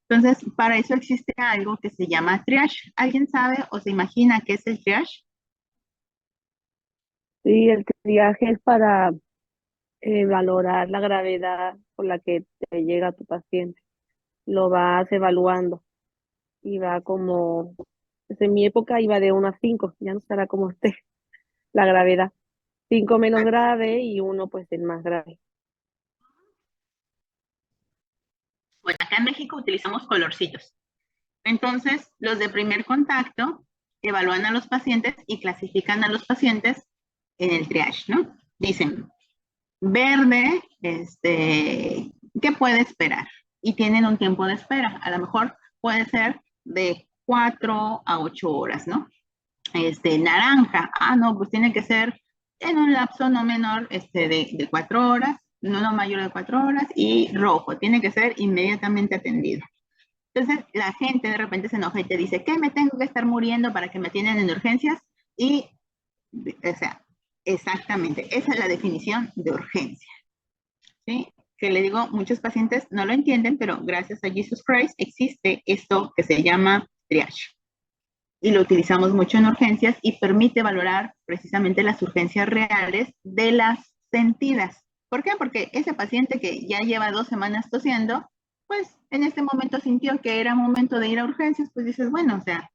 Entonces, para eso existe algo que se llama triage. ¿Alguien sabe o se imagina qué es el triage? Sí, el triaje es para valorar la gravedad con la que te llega tu paciente. Lo vas evaluando y va como, pues en mi época iba de 1 a 5, ya no estará como usted, la gravedad. 5 menos grave y uno pues el más grave. Pues acá en México utilizamos colorcitos. Entonces, los de primer contacto evalúan a los pacientes y clasifican a los pacientes en el triage, ¿no? Dicen, verde, ¿qué puede esperar? Y tienen un tiempo de espera. A lo mejor puede ser de 4 a 8 horas, ¿no? Naranja, no, pues tiene que ser en un lapso no menor de 4 horas, no mayor de 4 horas, y rojo, tiene que ser inmediatamente atendido. Entonces, la gente de repente se enoja y te dice, ¿qué me tengo que estar muriendo para que me atiendan en urgencias? Y, o sea, exactamente, esa es la definición de urgencia, ¿sí? Que le digo, muchos pacientes no lo entienden, pero gracias a Jesus Christ existe esto que se llama triage. Y lo utilizamos mucho en urgencias y permite valorar precisamente las urgencias reales de las sentidas. ¿Por qué? Porque ese paciente que ya lleva 2 semanas tosiendo, pues en este momento sintió que era momento de ir a urgencias, pues dices, bueno, o sea,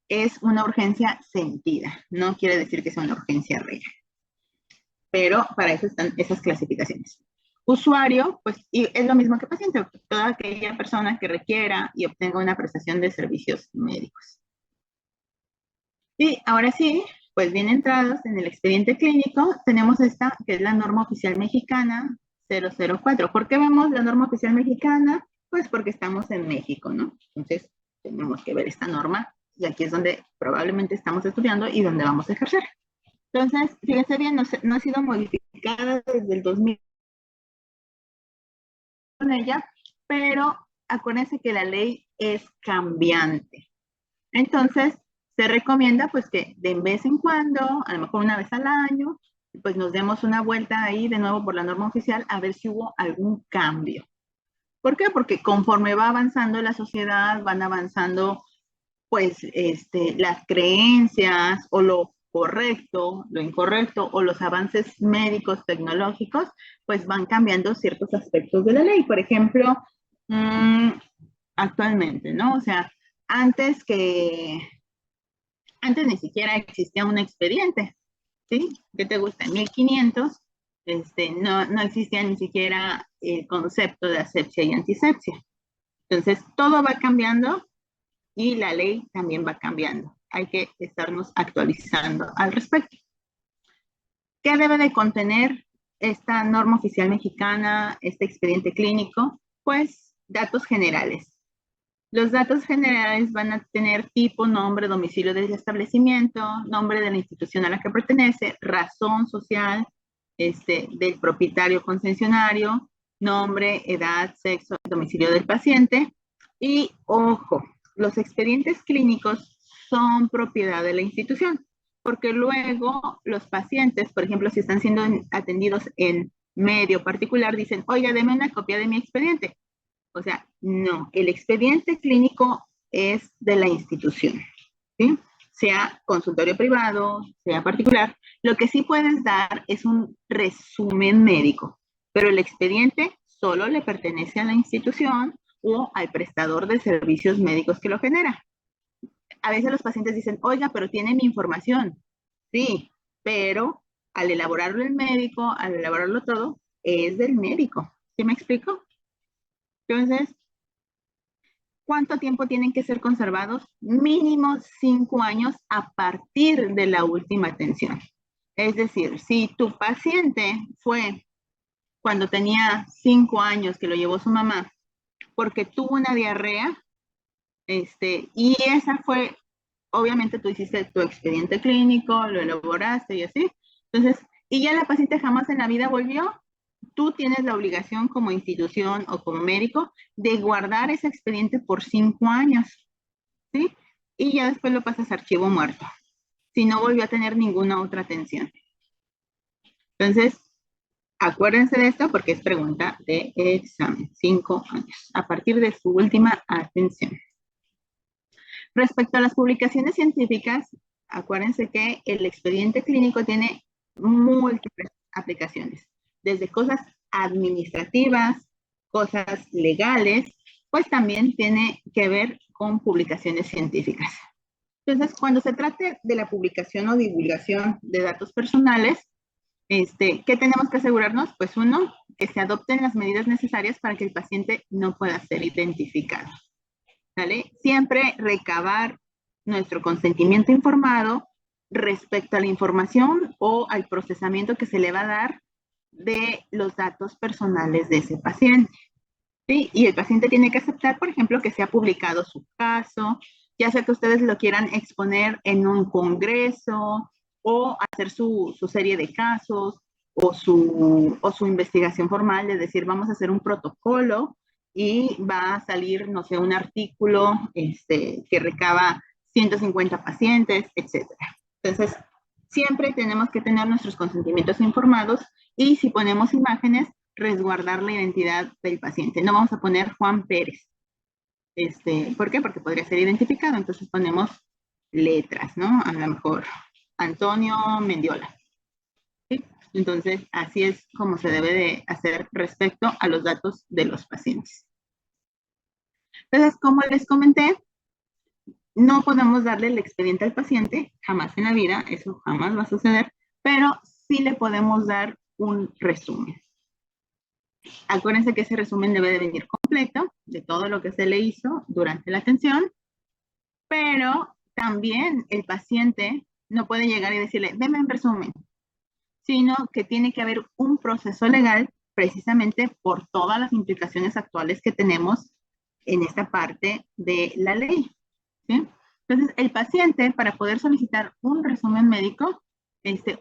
es una urgencia sentida, no quiere decir que sea una urgencia real, pero para eso están esas clasificaciones. Usuario, pues y es lo mismo que paciente, toda aquella persona que requiera y obtenga una prestación de servicios médicos. Y ahora sí, pues bien entrados en el expediente clínico, tenemos esta que es la norma oficial mexicana 004. ¿Por qué vemos la norma oficial mexicana? Pues porque estamos en México, ¿no? Entonces, tenemos que ver esta norma y aquí es donde probablemente estamos estudiando y donde vamos a ejercer. Entonces, fíjense bien, no ha sido modificada desde el 2000 con ella, pero acuérdense que la ley es cambiante. Entonces, se recomienda pues que de vez en cuando, a lo mejor una vez al año, pues nos demos una vuelta ahí de nuevo por la norma oficial a ver si hubo algún cambio. ¿Por qué? Porque conforme va avanzando la sociedad, van avanzando pues las creencias o lo correcto, lo incorrecto o los avances médicos, tecnológicos, pues van cambiando ciertos aspectos de la ley. Por ejemplo, mmm, actualmente, ¿no? O sea, antes que antes ni siquiera existía un expediente, ¿sí? ¿Qué te gusta? En 1500 no existía ni siquiera el concepto de asepsia y antisepsia. Entonces, todo va cambiando y la ley también va cambiando. Hay que estarnos actualizando al respecto. ¿Qué debe de contener esta norma oficial mexicana, este expediente clínico? Pues datos generales. Los datos generales van a tener tipo, nombre, domicilio del establecimiento, nombre de la institución a la que pertenece, razón social del propietario concesionario, nombre, edad, sexo, domicilio del paciente. Y ojo, los expedientes clínicos son propiedad de la institución, porque luego los pacientes, por ejemplo, si están siendo atendidos en medio particular, dicen, oiga, deme una copia de mi expediente. O sea, no, el expediente clínico es de la institución, ¿sí? Sea consultorio privado, sea particular. Lo que sí puedes dar es un resumen médico, pero el expediente solo le pertenece a la institución o al prestador de servicios médicos que lo genera. A veces los pacientes dicen, oiga, pero tiene mi información. Sí, pero al elaborarlo el médico, al elaborarlo todo, es del médico. ¿Sí me explico? Entonces, ¿cuánto tiempo tienen que ser conservados? Mínimo 5 años a partir de la última atención. Es decir, si tu paciente fue cuando tenía 5 años que lo llevó su mamá porque tuvo una diarrea, y esa fue, obviamente tú hiciste tu expediente clínico, lo elaboraste y así, entonces, y ya la paciente jamás en la vida volvió, tú tienes la obligación como institución o como médico de guardar ese expediente por 5 años, ¿sí? Y ya después lo pasas a archivo muerto, si no volvió a tener ninguna otra atención. Entonces, Acuérdense de esto porque es pregunta de examen, 5 años, a partir de su última atención. Respecto a las publicaciones científicas, acuérdense que el expediente clínico tiene múltiples aplicaciones, desde cosas administrativas, cosas legales, pues también tiene que ver con publicaciones científicas. Entonces, cuando se trate de la publicación o divulgación de datos personales, ¿qué tenemos que asegurarnos? Pues uno, que se adopten las medidas necesarias para que el paciente no pueda ser identificado. ¿Vale? Siempre recabar nuestro consentimiento informado respecto a la información o al procesamiento que se le va a dar de los datos personales de ese paciente. ¿Sí? Y el paciente tiene que aceptar, por ejemplo, que se ha publicado su caso, ya sea que ustedes lo quieran exponer en un congreso o hacer su serie de casos o su investigación formal de decir, vamos a hacer un protocolo y va a salir, no sé, un artículo que recaba 150 pacientes, etcétera. Entonces, siempre tenemos que tener nuestros consentimientos informados y si ponemos imágenes, resguardar la identidad del paciente. No vamos a poner Juan Pérez. ¿Por qué? Porque podría ser identificado. Entonces ponemos letras, ¿no? A lo mejor Antonio Mendiola. ¿Sí? Entonces, así es como se debe de hacer respecto a los datos de los pacientes. Entonces, como les comenté, no podemos darle el expediente al paciente, jamás en la vida, eso jamás va a suceder, pero sí le podemos dar un resumen. Acuérdense que ese resumen debe de venir completo de todo lo que se le hizo durante la atención, pero también el paciente no puede llegar y decirle, deme un resumen, sino que tiene que haber un proceso legal precisamente por todas las implicaciones actuales que tenemos en esta parte de la ley. ¿Sí? Entonces, el paciente, para poder solicitar un resumen médico,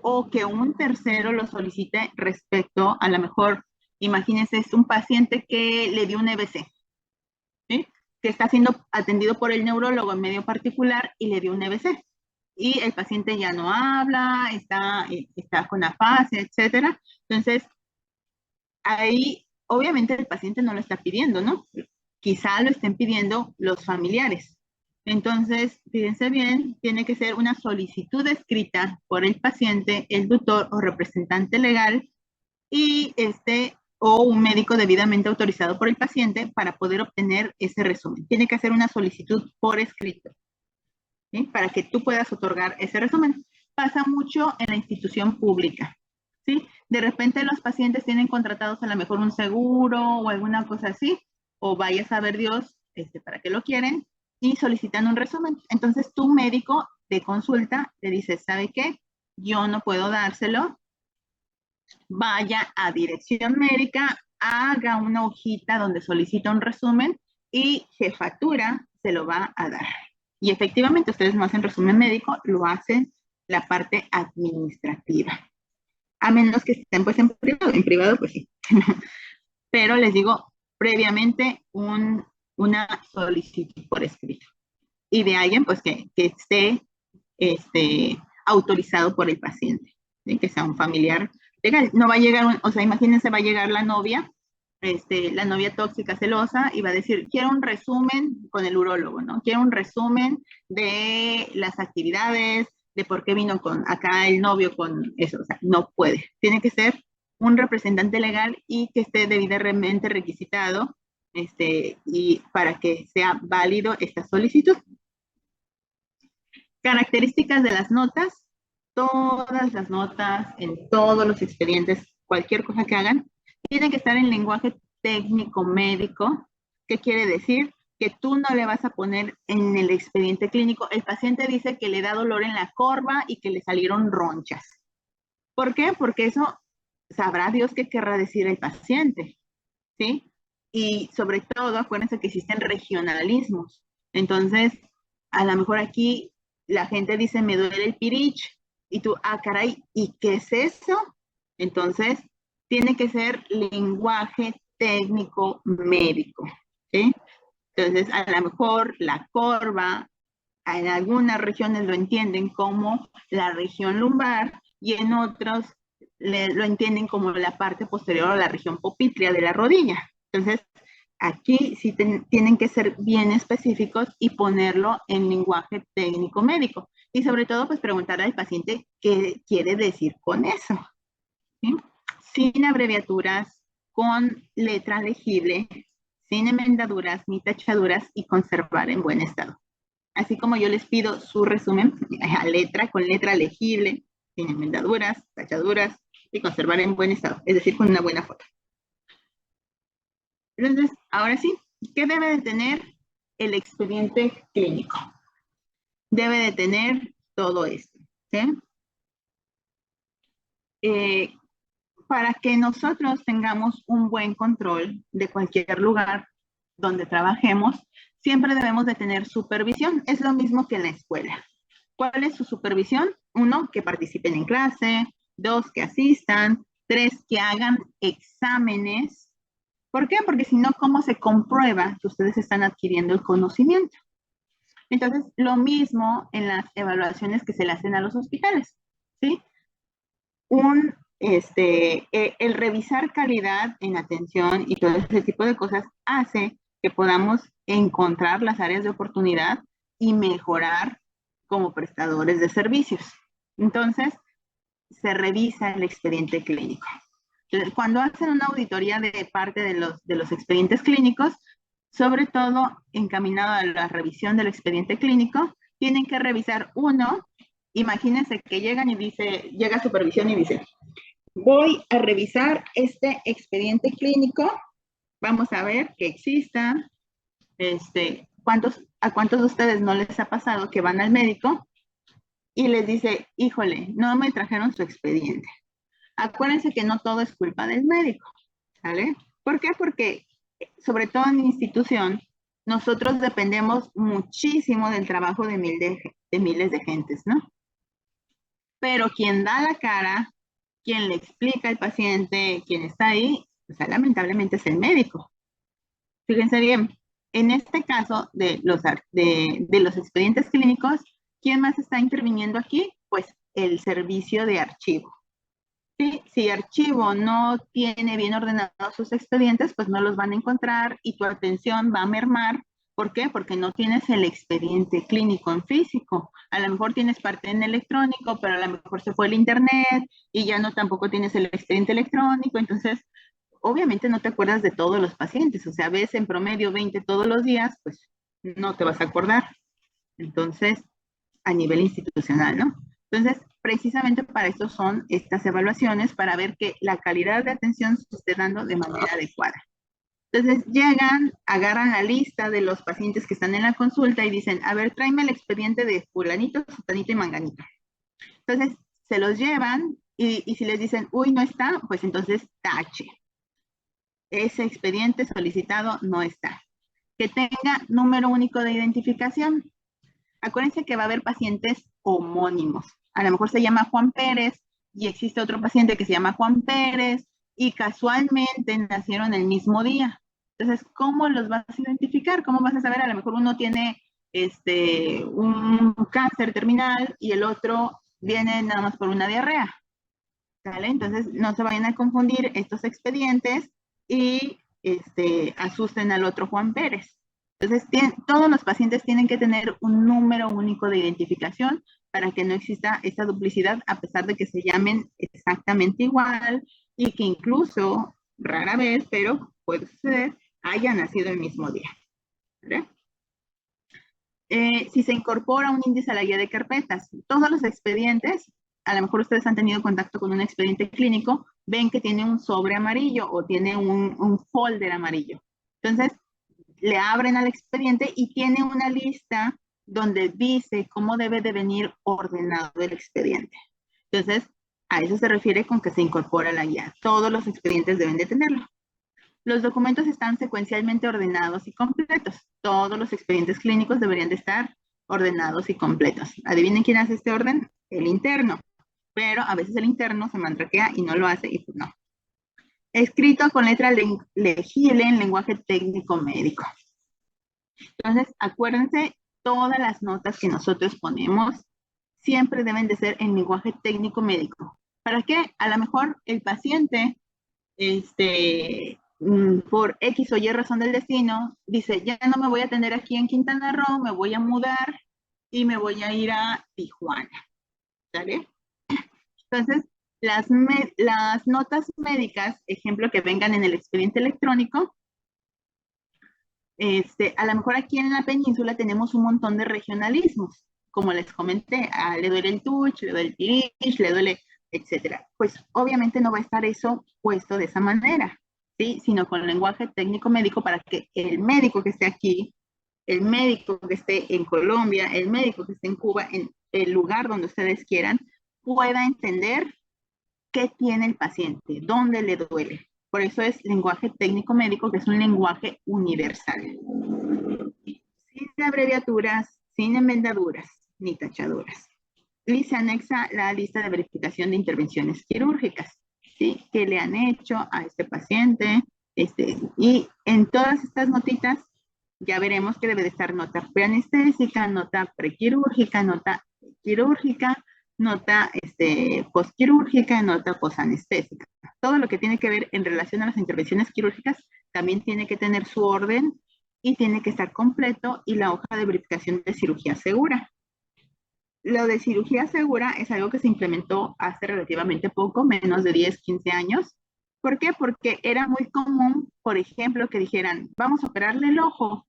o que un tercero lo solicite respecto a lo mejor, imagínense, es un paciente que le dio un EBC, ¿sí? Que está siendo atendido por el neurólogo en medio particular y le dio un EBC. Y el paciente ya no habla, está con afasia, etcétera. Entonces, ahí obviamente el paciente no lo está pidiendo, ¿no? Quizá lo estén pidiendo los familiares. Entonces, fíjense bien, tiene que ser una solicitud escrita por el paciente, el tutor o representante legal y o un médico debidamente autorizado por el paciente para poder obtener ese resumen. Tiene que hacer una solicitud por escrito, ¿sí? Para que tú puedas otorgar ese resumen. Pasa mucho en la institución pública, ¿sí? De repente los pacientes tienen contratados a lo mejor un seguro o alguna cosa así, o vaya a saber Dios para qué lo quieren, y solicitan un resumen. Entonces tu médico de consulta te dice, ¿sabe qué? Yo no puedo dárselo, vaya a dirección médica, haga una hojita donde solicita un resumen y jefatura se lo va a dar. Y efectivamente ustedes no hacen resumen médico, lo hacen la parte administrativa. A menos que estén pues en privado pues sí. Pero les digo, previamente una solicitud por escrito. Y de alguien pues que esté autorizado por el paciente, ¿sí? Que sea un familiar legal. No va a llegar, o sea, imagínense, va a llegar la novia tóxica celosa y va a decir, quiero un resumen con el urólogo, ¿no? Quiero un resumen de las actividades, de por qué vino con acá el novio con eso, o sea, no puede. Tiene que ser un representante legal y que esté debidamente requisitado, y para que sea válido esta solicitud. Características de las notas. Todas las notas, en todos los expedientes, cualquier cosa que hagan, tienen que estar en lenguaje técnico médico. ¿Qué quiere decir? Que tú no le vas a poner en el expediente clínico, el paciente dice que le da dolor en la corva y que le salieron ronchas. ¿Por qué? Porque eso sabrá Dios qué querrá decir el paciente, ¿sí? Y sobre todo, acuérdense que existen regionalismos. Entonces, a lo mejor aquí la gente dice, me duele el pirich, y tú, ah, caray, ¿y qué es eso? Entonces, tiene que ser lenguaje técnico médico, ¿sí? Entonces, a lo mejor la corva, en algunas regiones lo entienden como la región lumbar y en otros lo entienden como la parte posterior o la región popitria de la rodilla. Entonces, aquí sí tienen que ser bien específicos y ponerlo en lenguaje técnico médico. Y sobre todo, pues preguntarle al paciente qué quiere decir con eso. ¿Sí? Sin abreviaturas, con letra legible, sin enmendaduras ni tachaduras y conservar en buen estado. Así como yo les pido su resumen a letra, con letra legible, sin enmendaduras, tachaduras y conservar en buen estado, es decir, con una buena foto. Entonces, ahora sí, ¿qué debe de tener el expediente clínico? Debe de tener todo esto, ¿sí? Para que nosotros tengamos un buen control de cualquier lugar donde trabajemos, siempre debemos de tener supervisión. Es lo mismo que en la escuela. ¿Cuál es su supervisión? Uno, que participen en clase. Dos, que asistan. Tres, que hagan exámenes. ¿Por qué? Porque si no, ¿cómo se comprueba que ustedes están adquiriendo el conocimiento? Entonces, lo mismo en las evaluaciones que se le hacen a los hospitales, ¿sí? El revisar calidad en atención y todo ese tipo de cosas hace que podamos encontrar las áreas de oportunidad y mejorar como prestadores de servicios. Entonces, se revisa el expediente clínico. Entonces, cuando hacen una auditoría de parte de los expedientes clínicos, sobre todo encaminado a la revisión del expediente clínico, tienen que revisar uno. Imagínense que llegan y llega supervisión y dice, voy a revisar este expediente clínico, vamos a ver que exista, a cuántos de ustedes no les ha pasado que van al médico y les dice, híjole, no me trajeron su expediente. Acuérdense que no todo es culpa del médico, ¿vale? ¿Por qué? Porque, sobre todo en institución, nosotros dependemos muchísimo del trabajo de miles de gentes, ¿no? Pero quien da la cara, quien le explica al paciente, quien está ahí, o sea, lamentablemente es el médico. Fíjense bien, en este caso de los expedientes clínicos, ¿quién más está interviniendo aquí? Pues el servicio de archivo. ¿Sí? Si archivo no tiene bien ordenados sus expedientes, pues no los van a encontrar y tu atención va a mermar. ¿Por qué? Porque no tienes el expediente clínico en físico. A lo mejor tienes parte en electrónico, pero a lo mejor se fue el internet y ya no tampoco tienes el expediente electrónico. Entonces, obviamente no te acuerdas de todos los pacientes. O sea, ves en promedio 20 todos los días, pues no te vas a acordar. Entonces, a nivel institucional, ¿no? Entonces, precisamente para eso son estas evaluaciones, para ver que la calidad de atención se esté dando de manera adecuada. Entonces, llegan, agarran la lista de los pacientes que están en la consulta y dicen, a ver, tráeme el expediente de fulanito, sutanito y manganito. Entonces, se los llevan y si les dicen, uy, no está, pues entonces tache. Ese expediente solicitado no está. Que tenga número único de identificación. Acuérdense que va a haber pacientes homónimos. A lo mejor se llama Juan Pérez y existe otro paciente que se llama Juan Pérez y casualmente nacieron el mismo día. Entonces, ¿cómo los vas a identificar? ¿Cómo vas a saber? A lo mejor uno tiene un cáncer terminal y el otro viene nada más por una diarrea. ¿Vale? Entonces, no se vayan a confundir estos expedientes y asusten al otro Juan Pérez. Entonces, todos los pacientes tienen que tener un número único de identificación para que no exista esta duplicidad, a pesar de que se llamen exactamente igual y que incluso, rara vez, pero puede suceder, hayan nacido el mismo día. ¿Vale? Si se incorpora un índice a la guía de carpetas, todos los expedientes, a lo mejor ustedes han tenido contacto con un expediente clínico, ven que tiene un sobre amarillo o tiene un folder amarillo. Entonces, le abren al expediente y tiene una lista donde dice cómo debe de venir ordenado el expediente. Entonces, a eso se refiere con que se incorpora la guía. Todos los expedientes deben de tenerlo. Los documentos están secuencialmente ordenados y completos. Todos los expedientes clínicos deberían de estar ordenados y completos. ¿Adivinen quién hace este orden? El interno. Pero a veces el interno se mandraquea y no lo hace y pues no. Escrito con letra legible en lenguaje técnico médico. Entonces, acuérdense, todas las notas que nosotros ponemos siempre deben de ser en lenguaje técnico médico. ¿Para qué? A lo mejor el paciente, por X o Y razón del destino, dice, ya no me voy a atender aquí en Quintana Roo, me voy a mudar y me voy a ir a Tijuana, ¿sale? Entonces, las notas médicas, ejemplo, que vengan en el expediente electrónico, a lo mejor aquí en la península tenemos un montón de regionalismos, como les comenté, le duele el tuch, le duele el tirish, le duele, etcétera. Pues obviamente no va a estar eso puesto de esa manera, ¿sí? Sino con lenguaje técnico médico para que el médico que esté aquí, el médico que esté en Colombia, el médico que esté en Cuba, en el lugar donde ustedes quieran, pueda entender qué tiene el paciente, dónde le duele. Por eso es lenguaje técnico médico, que es un lenguaje universal. Sin abreviaturas, sin enmendaduras ni tachaduras. Y se anexa la lista de verificación de intervenciones quirúrgicas, ¿sí? Que le han hecho a este paciente. Y en todas estas notitas ya veremos que debe de estar nota preanestésica, nota prequirúrgica, nota quirúrgica, nota postquirúrgica, nota posanestésica. Todo lo que tiene que ver en relación a las intervenciones quirúrgicas también tiene que tener su orden y tiene que estar completo y la hoja de verificación de cirugía segura. Lo de cirugía segura es algo que se implementó hace relativamente poco, menos de 10, 15 años. ¿Por qué? Porque era muy común, por ejemplo, que dijeran, vamos a operarle el ojo,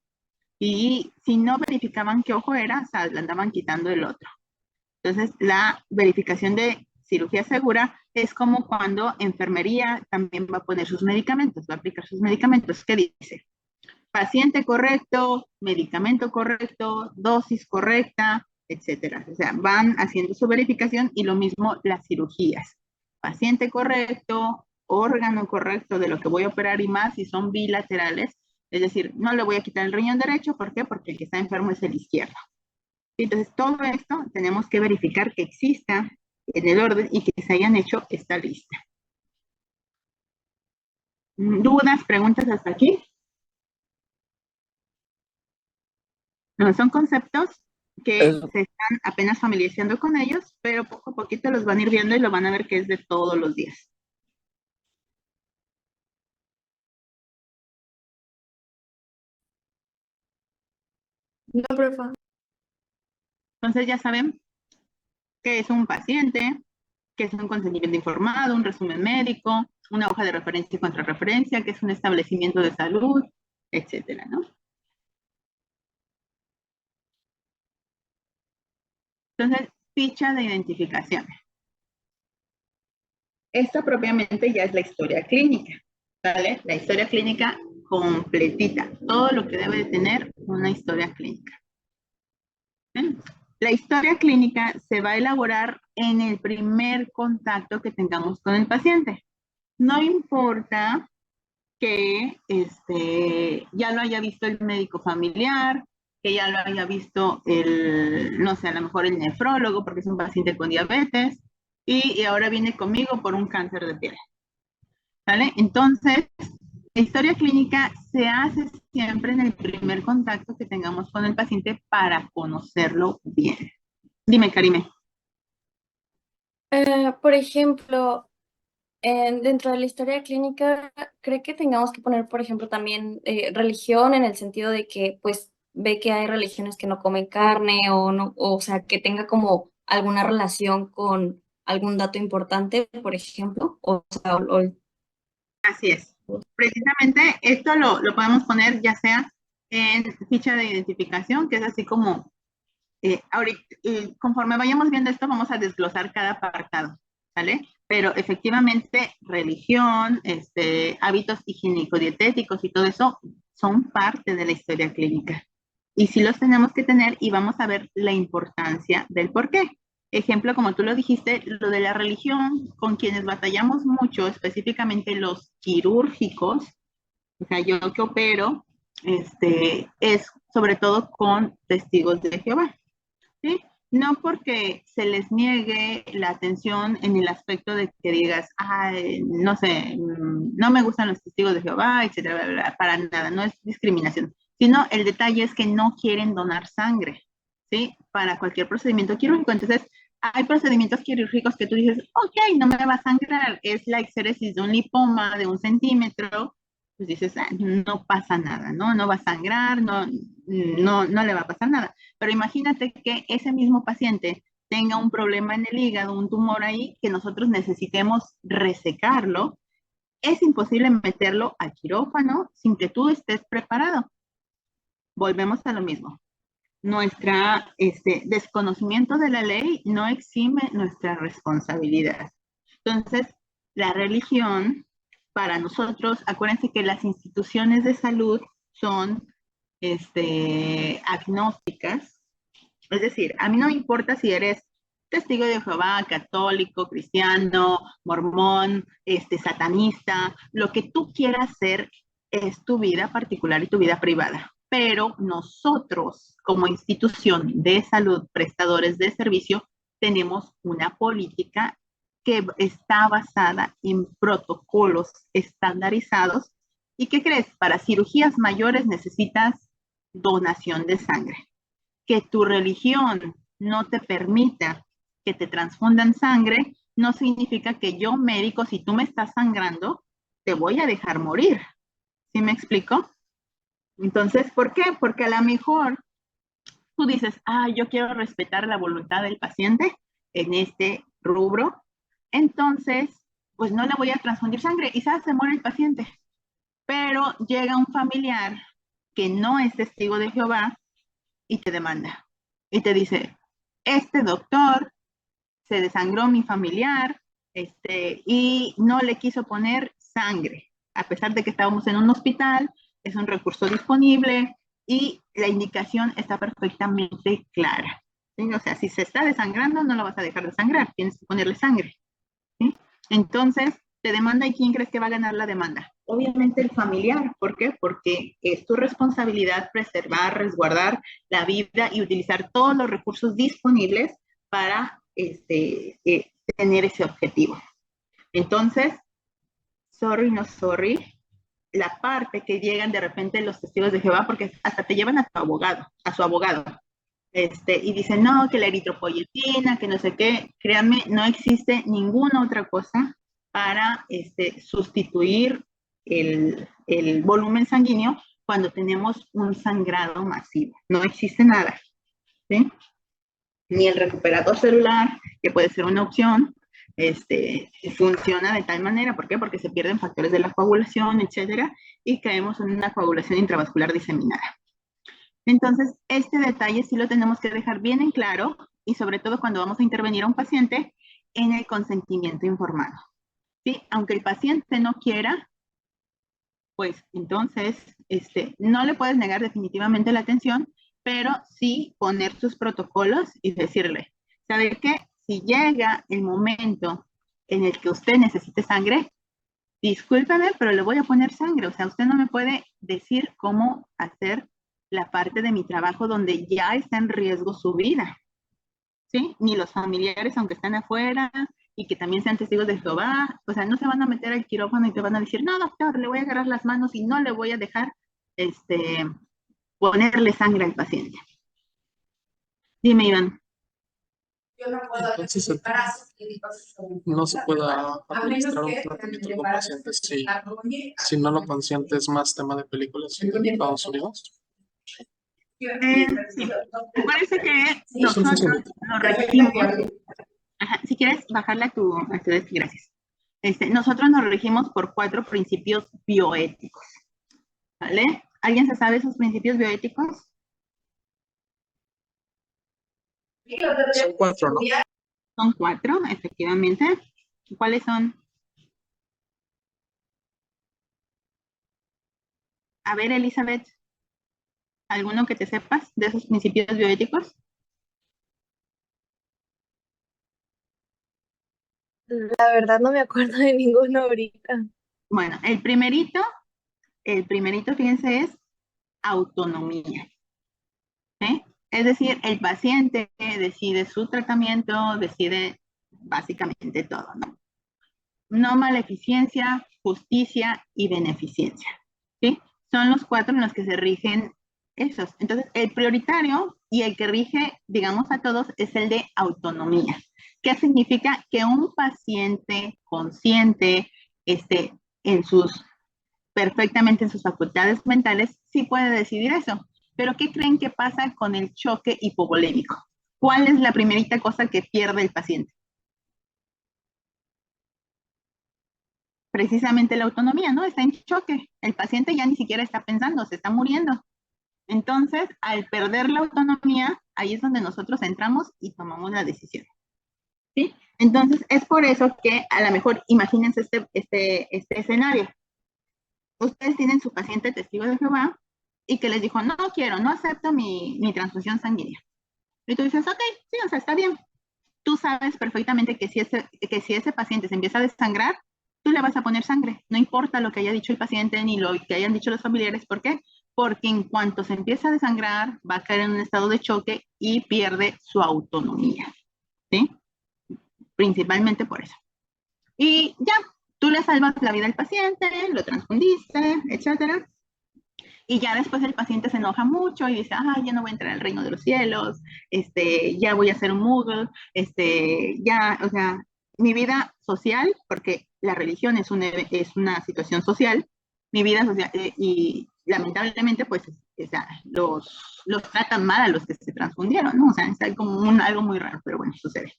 y si no verificaban qué ojo era, se le andaban quitando el otro. Entonces, la verificación de cirugía segura es como cuando enfermería también va a poner sus medicamentos, va a aplicar sus medicamentos. ¿Qué dice? Paciente correcto, medicamento correcto, dosis correcta, etcétera. O sea, van haciendo su verificación y lo mismo las cirugías. Paciente correcto, órgano correcto de lo que voy a operar y más si son bilaterales. Es decir, no le voy a quitar el riñón derecho, ¿por qué? Porque el que está enfermo es el izquierdo. Entonces, todo esto tenemos que verificar que exista en el orden y que se hayan hecho esta lista. ¿Dudas, preguntas hasta aquí? No, son conceptos que se están apenas familiarizando con ellos, pero poco a poquito los van a ir viendo y lo van a ver que es de todos los días. No, profe. Entonces ya saben qué es un paciente, qué es un consentimiento informado, un resumen médico, una hoja de referencia y contrarreferencia, qué es un establecimiento de salud, etcétera, ¿no? Entonces, ficha de identificación. Esta propiamente ya es la historia clínica, ¿vale? La historia clínica completita, todo lo que debe de tener una historia clínica. ¿Bien? La historia clínica se va a elaborar en el primer contacto que tengamos con el paciente. No importa que ya lo haya visto el médico familiar, que ya lo haya visto no sé, a lo mejor el nefrólogo, porque es un paciente con diabetes, y ahora viene conmigo por un cáncer de piel. ¿Vale? Entonces, la historia clínica se hace siempre en el primer contacto que tengamos con el paciente para conocerlo bien. Dime, Karime. Por ejemplo, dentro de la historia clínica, ¿cree que tengamos que poner, por ejemplo, también religión en el sentido de que, pues, ve que hay religiones que no comen carne o no, o sea, que tenga como alguna relación con algún dato importante, por ejemplo? O sea, Así es. Precisamente esto lo podemos poner ya sea en ficha de identificación, que es así como, ahorita, conforme vayamos viendo esto, vamos a desglosar cada apartado, ¿vale? Pero efectivamente, religión, hábitos higiénico-dietéticos y todo eso son parte de la historia clínica. Y sí los tenemos que tener y vamos a ver la importancia del por qué. Ejemplo, como tú lo dijiste, lo de la religión, con quienes batallamos mucho, específicamente los quirúrgicos, o sea, yo que opero, es sobre todo con testigos de Jehová, ¿sí? No porque se les niegue la atención en el aspecto de que digas, ay, no sé, no me gustan los testigos de Jehová, etcétera, bla, bla, bla, para nada, no es discriminación, sino el detalle es que no quieren donar sangre, ¿sí? Para cualquier procedimiento quirúrgico. Entonces, hay procedimientos quirúrgicos que tú dices, ok, no me va a sangrar, es la exéresis de un lipoma de 1 centímetro, pues dices, "Ah, no pasa nada, ¿no? No va a sangrar, no le va a pasar nada". Pero imagínate que ese mismo paciente tenga un problema en el hígado, un tumor ahí, que nosotros necesitemos resecarlo, es imposible meterlo al quirófano sin que tú estés preparado. Volvemos a lo mismo. Nuestra desconocimiento de la ley no exime nuestra responsabilidad. Entonces, la religión, para nosotros, acuérdense que las instituciones de salud son agnósticas. Es decir, a mí no me importa si eres testigo de Jehová, católico, cristiano, mormón, satanista, lo que tú quieras ser es tu vida particular y tu vida privada. Pero nosotros, como institución de salud, prestadores de servicio, tenemos una política que está basada en protocolos estandarizados. ¿Y qué crees? Para cirugías mayores necesitas donación de sangre. Que tu religión no te permita que te transfundan sangre, no significa que yo, médico, si tú me estás sangrando, te voy a dejar morir. ¿Sí me explico? Entonces, ¿por qué? Porque a lo mejor tú dices, yo quiero respetar la voluntad del paciente en este rubro, entonces, pues no le voy a transfundir sangre y ¿sabes? Se muere el paciente. Pero llega un familiar que no es testigo de Jehová y te demanda y te dice, este doctor se desangró mi familiar y no le quiso poner sangre, a pesar de que estábamos en un hospital, es un recurso disponible y la indicación está perfectamente clara. ¿Sí? O sea, si se está desangrando, no lo vas a dejar de sangrar, tienes que ponerle sangre. ¿Sí? Entonces, te demanda y ¿quién crees que va a ganar la demanda? Obviamente el familiar. ¿Por qué? Porque es tu responsabilidad preservar, resguardar la vida y utilizar todos los recursos disponibles para tener ese objetivo. Entonces, sorry, no sorry, la parte que llegan de repente los testigos de Jehová, porque hasta te llevan a su abogado, y dicen, no, que la eritropoyetina, que no sé qué, créanme, no existe ninguna otra cosa para sustituir el volumen sanguíneo cuando tenemos un sangrado masivo. No existe nada, ¿sí? Ni el recuperador celular, que puede ser una opción, funciona de tal manera. ¿Por qué? Porque se pierden factores de la coagulación, etcétera, y caemos en una coagulación intravascular diseminada. Entonces, este detalle sí lo tenemos que dejar bien en claro y sobre todo cuando vamos a intervenir a un paciente en el consentimiento informado. ¿Sí? Aunque el paciente no quiera, pues entonces no le puedes negar definitivamente la atención, pero sí poner sus protocolos y decirle, ¿sabe qué? Si llega el momento en el que usted necesite sangre, discúlpeme, pero le voy a poner sangre. O sea, usted no me puede decir cómo hacer la parte de mi trabajo donde ya está en riesgo su vida, ¿sí? Ni los familiares, aunque estén afuera y que también sean testigos de Jehová, o sea, no se van a meter al quirófano y te van a decir, no, doctor, le voy a agarrar las manos y no le voy a dejar ponerle sangre al paciente. Dime, Iván. Entonces, no se puede administrar un tratamiento con pacientes si no lo consientes, más tema de películas en Estados Unidos. Sí. Parece que nosotros nos regimos. Ajá, si quieres bajarle a tu gracias. Nosotros nos regimos por 4 principios bioéticos. ¿Vale? ¿Alguien se sabe esos principios bioéticos? Son 4, ¿no? Son 4, efectivamente. ¿Cuáles son? A ver, Elizabeth, ¿alguno que te sepas de esos principios bioéticos? La verdad no me acuerdo de ninguno ahorita. Bueno, el primerito, fíjense, es autonomía. ¿Sí? Es decir, el paciente decide su tratamiento, decide básicamente todo, ¿no? No maleficencia, justicia y beneficencia, ¿sí? Son los 4 en los que se rigen Esos. Entonces, el prioritario y el que rige, digamos, a todos es el de autonomía. ¿Qué significa? Que un paciente consciente, en sus, perfectamente en sus facultades mentales, sí puede decidir eso. Pero ¿qué creen que pasa con el choque hipovolémico? ¿Cuál es la primerita cosa que pierde el paciente? Precisamente la autonomía, ¿no? Está en choque. El paciente ya ni siquiera está pensando, se está muriendo. Entonces, al perder la autonomía, ahí es donde nosotros entramos y tomamos la decisión. ¿Sí? Entonces, es por eso que a lo mejor imagínense este escenario. Ustedes tienen su paciente testigo de Jehová y que les dijo, no quiero, no acepto mi transfusión sanguínea. Y tú dices, ok, sí, o sea, está bien. Tú sabes perfectamente que si ese paciente se empieza a desangrar, tú le vas a poner sangre. No importa lo que haya dicho el paciente ni lo que hayan dicho los familiares. ¿Por qué? Porque en cuanto se empieza a desangrar, va a caer en un estado de choque y pierde su autonomía. ¿Sí? Principalmente por eso. Y ya, tú le salvas la vida al paciente, lo transfundiste, etcétera. Y ya después el paciente se enoja mucho y dice, ya no voy a entrar al reino de los cielos, ya voy a ser un muggle, ya, o sea, mi vida social, porque la religión es una situación social, mi vida social, y lamentablemente, pues, o sea, los tratan mal a los que se transfundieron, ¿no? O sea, es como algo muy raro, pero bueno, sucede.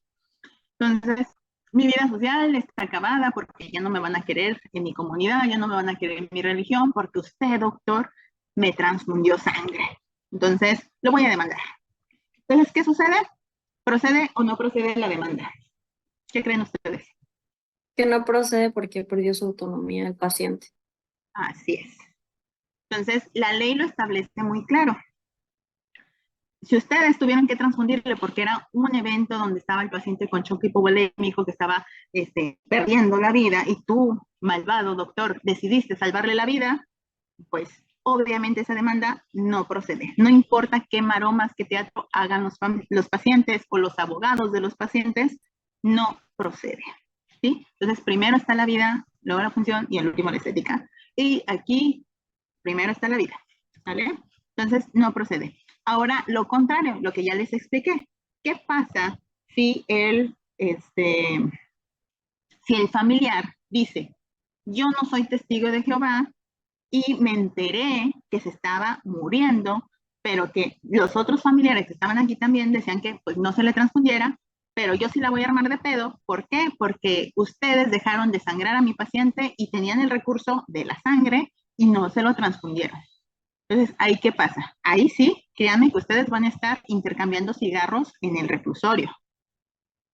Entonces, mi vida social está acabada porque ya no me van a querer en mi comunidad, ya no me van a querer en mi religión, porque usted, doctor, me transfundió sangre. Entonces, lo voy a demandar. Entonces, ¿qué sucede? ¿Procede o no procede la demanda? ¿Qué creen ustedes? Que no procede porque perdió su autonomía el paciente. Así es. Entonces, la ley lo establece muy claro. Si ustedes tuvieran que transfundirle porque era un evento donde estaba el paciente con choque hipovolémico que estaba perdiendo la vida y tú, malvado doctor, decidiste salvarle la vida, pues obviamente esa demanda no procede. No importa qué maromas, qué teatro hagan los pacientes o los abogados de los pacientes, no procede. ¿Sí? Entonces, primero está la vida, luego la función y el último la estética. Y aquí, primero está la vida. ¿Vale? Entonces, no procede. Ahora, lo contrario, lo que ya les expliqué. ¿Qué pasa si si el familiar dice, yo no soy testigo de Jehová y me enteré que se estaba muriendo, pero que los otros familiares que estaban aquí también decían que pues no se le transfundiera, pero yo sí la voy a armar de pedo? ¿Por qué? Porque ustedes dejaron de sangrar a mi paciente y tenían el recurso de la sangre y no se lo transfundieron. Entonces, ¿ahí qué pasa? Ahí sí, créanme que ustedes van a estar intercambiando cigarros en el reclusorio.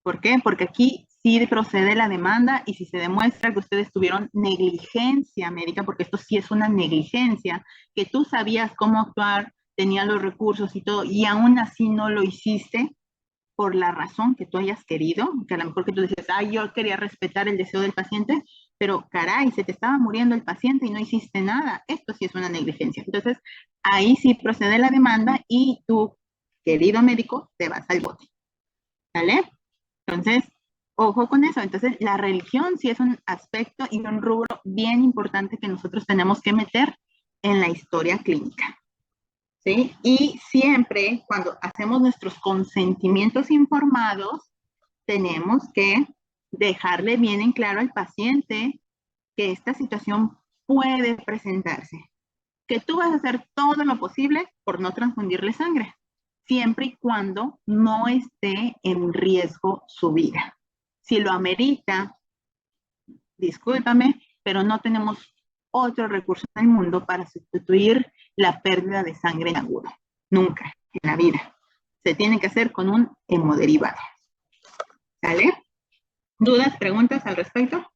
¿Por qué? Porque aquí sí procede la demanda y si se demuestra que ustedes tuvieron negligencia médica, porque esto sí es una negligencia, que tú sabías cómo actuar, tenías los recursos y todo, y aún así no lo hiciste por la razón que tú hayas querido, que a lo mejor que tú dices, yo quería respetar el deseo del paciente, pero caray, se te estaba muriendo el paciente y no hiciste nada. Esto sí es una negligencia. Entonces, ahí sí procede la demanda y tú, querido médico, te vas al bote. ¿Vale? Entonces, ojo con eso. Entonces, la religión sí es un aspecto y un rubro bien importante que nosotros tenemos que meter en la historia clínica. ¿Sí? Y siempre cuando hacemos nuestros consentimientos informados, tenemos que dejarle bien en claro al paciente que esta situación puede presentarse, que tú vas a hacer todo lo posible por no transfundirle sangre, siempre y cuando no esté en riesgo su vida. Si lo amerita, discúlpame, pero no tenemos otro recurso en el mundo para sustituir la pérdida de sangre en agudo. Nunca en la vida. Se tiene que hacer con un hemoderivado. ¿Sale? ¿Dudas, preguntas al respecto?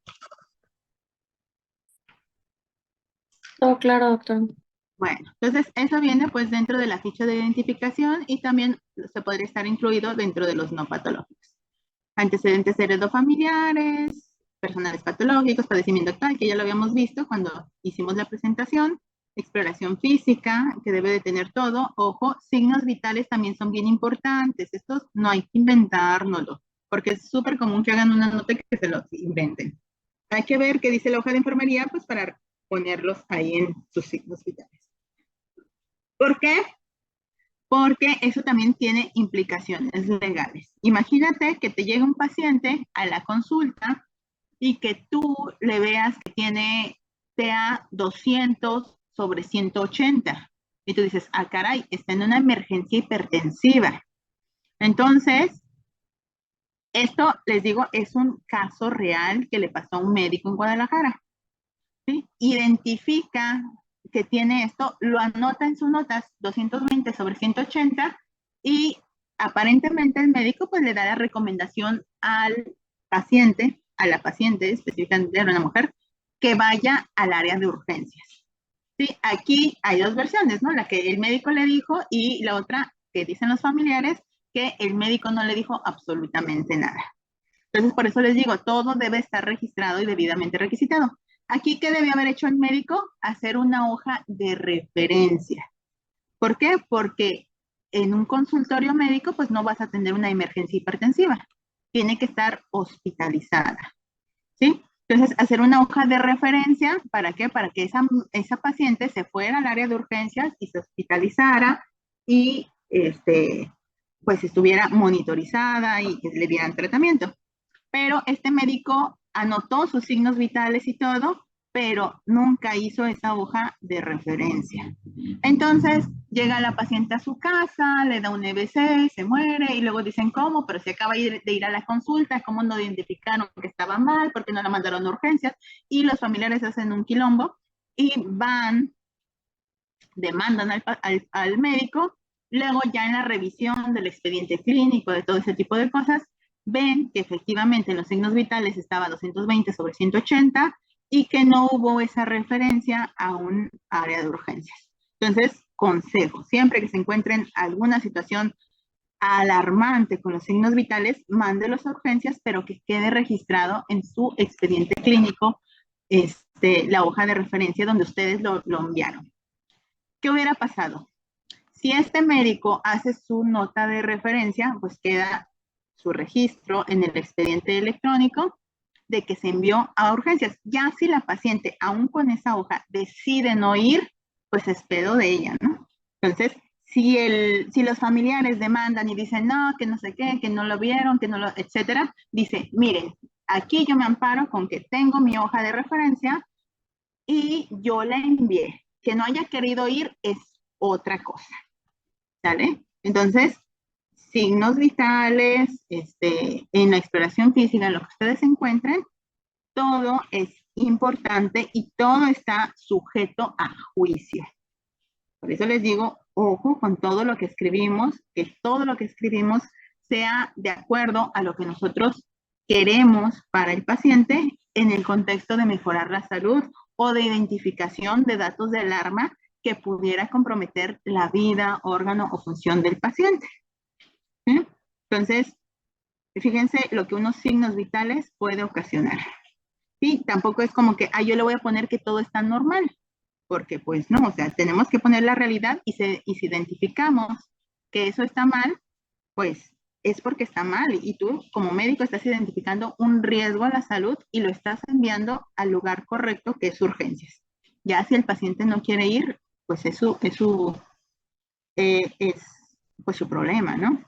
Todo claro, doctor. Bueno, entonces eso viene pues dentro de la ficha de identificación y también se podría estar incluido dentro de los no patológicos. Antecedentes heredofamiliares, personales patológicos, padecimiento actual, que ya lo habíamos visto cuando hicimos la presentación, exploración física, que debe de tener todo. Ojo, signos vitales también son bien importantes. Estos no hay que inventárnoslo, porque es súper común que hagan una nota que se los inventen. Hay que ver qué dice la hoja de enfermería, pues para ponerlos ahí en sus signos vitales. ¿Por qué? Porque eso también tiene implicaciones legales. Imagínate que te llega un paciente a la consulta y que tú le veas que tiene TA 200/180. Y tú dices, ah, caray, está en una emergencia hipertensiva. Entonces, esto, les digo, es un caso real que le pasó a un médico en Guadalajara. ¿Sí? Identifica que tiene esto, lo anota en sus notas 220/180 y aparentemente el médico pues le da la recomendación al paciente, a la paciente, específicamente a una mujer, que vaya al área de urgencias. Sí, aquí hay dos versiones, ¿no? La que el médico le dijo y la otra que dicen los familiares que el médico no le dijo absolutamente nada. Entonces, por eso les digo, todo debe estar registrado y debidamente requisitado. Aquí, ¿qué debe haber hecho el médico? Hacer una hoja de referencia. ¿Por qué? Porque en un consultorio médico, pues no vas a tener una emergencia hipertensiva. Tiene que estar hospitalizada. ¿Sí? Entonces, hacer una hoja de referencia, ¿para qué? Para que esa paciente se fuera al área de urgencias y se hospitalizara y pues estuviera monitorizada y que le dieran tratamiento. Pero este médico anotó sus signos vitales y todo, pero nunca hizo esa hoja de referencia. Entonces llega la paciente a su casa, le da un EBC, se muere y luego dicen cómo, pero se acaba de ir a la consulta, cómo no identificaron que estaba mal, porque no la mandaron a urgencias y los familiares hacen un quilombo y van, demandan al médico. Luego ya en la revisión del expediente clínico, de todo ese tipo de cosas, ven que efectivamente en los signos vitales estaba 220/180 y que no hubo esa referencia a un área de urgencias. Entonces, consejo, siempre que se encuentren alguna situación alarmante con los signos vitales, mándelos a urgencias, pero que quede registrado en su expediente clínico la hoja de referencia donde ustedes lo enviaron. ¿Qué hubiera pasado? Si este médico hace su nota de referencia, pues queda su registro en el expediente electrónico de que se envió a urgencias. Ya si la paciente, aún con esa hoja, decide no ir, pues es pedo de ella, ¿no? Entonces, si los familiares demandan y dicen, no, que no sé qué, que no lo vieron, que no lo, etcétera, dice, miren, aquí yo me amparo con que tengo mi hoja de referencia y yo la envié. Que no haya querido ir es otra cosa. ¿Sale? Entonces, signos vitales, en la exploración física, en lo que ustedes encuentren, todo es importante y todo está sujeto a juicio. Por eso les digo, ojo con todo lo que escribimos, que todo lo que escribimos sea de acuerdo a lo que nosotros queremos para el paciente en el contexto de mejorar la salud o de identificación de datos de alarma que pudiera comprometer la vida, órgano o función del paciente. ¿Sí? Entonces, fíjense lo que unos signos vitales puede ocasionar. Sí, tampoco es como que, yo le voy a poner que todo está normal, porque pues no, o sea, tenemos que poner la realidad y si identificamos que eso está mal, pues es porque está mal y tú como médico estás identificando un riesgo a la salud y lo estás enviando al lugar correcto, que es urgencias. Ya si el paciente no quiere ir, pues es pues su problema, ¿no?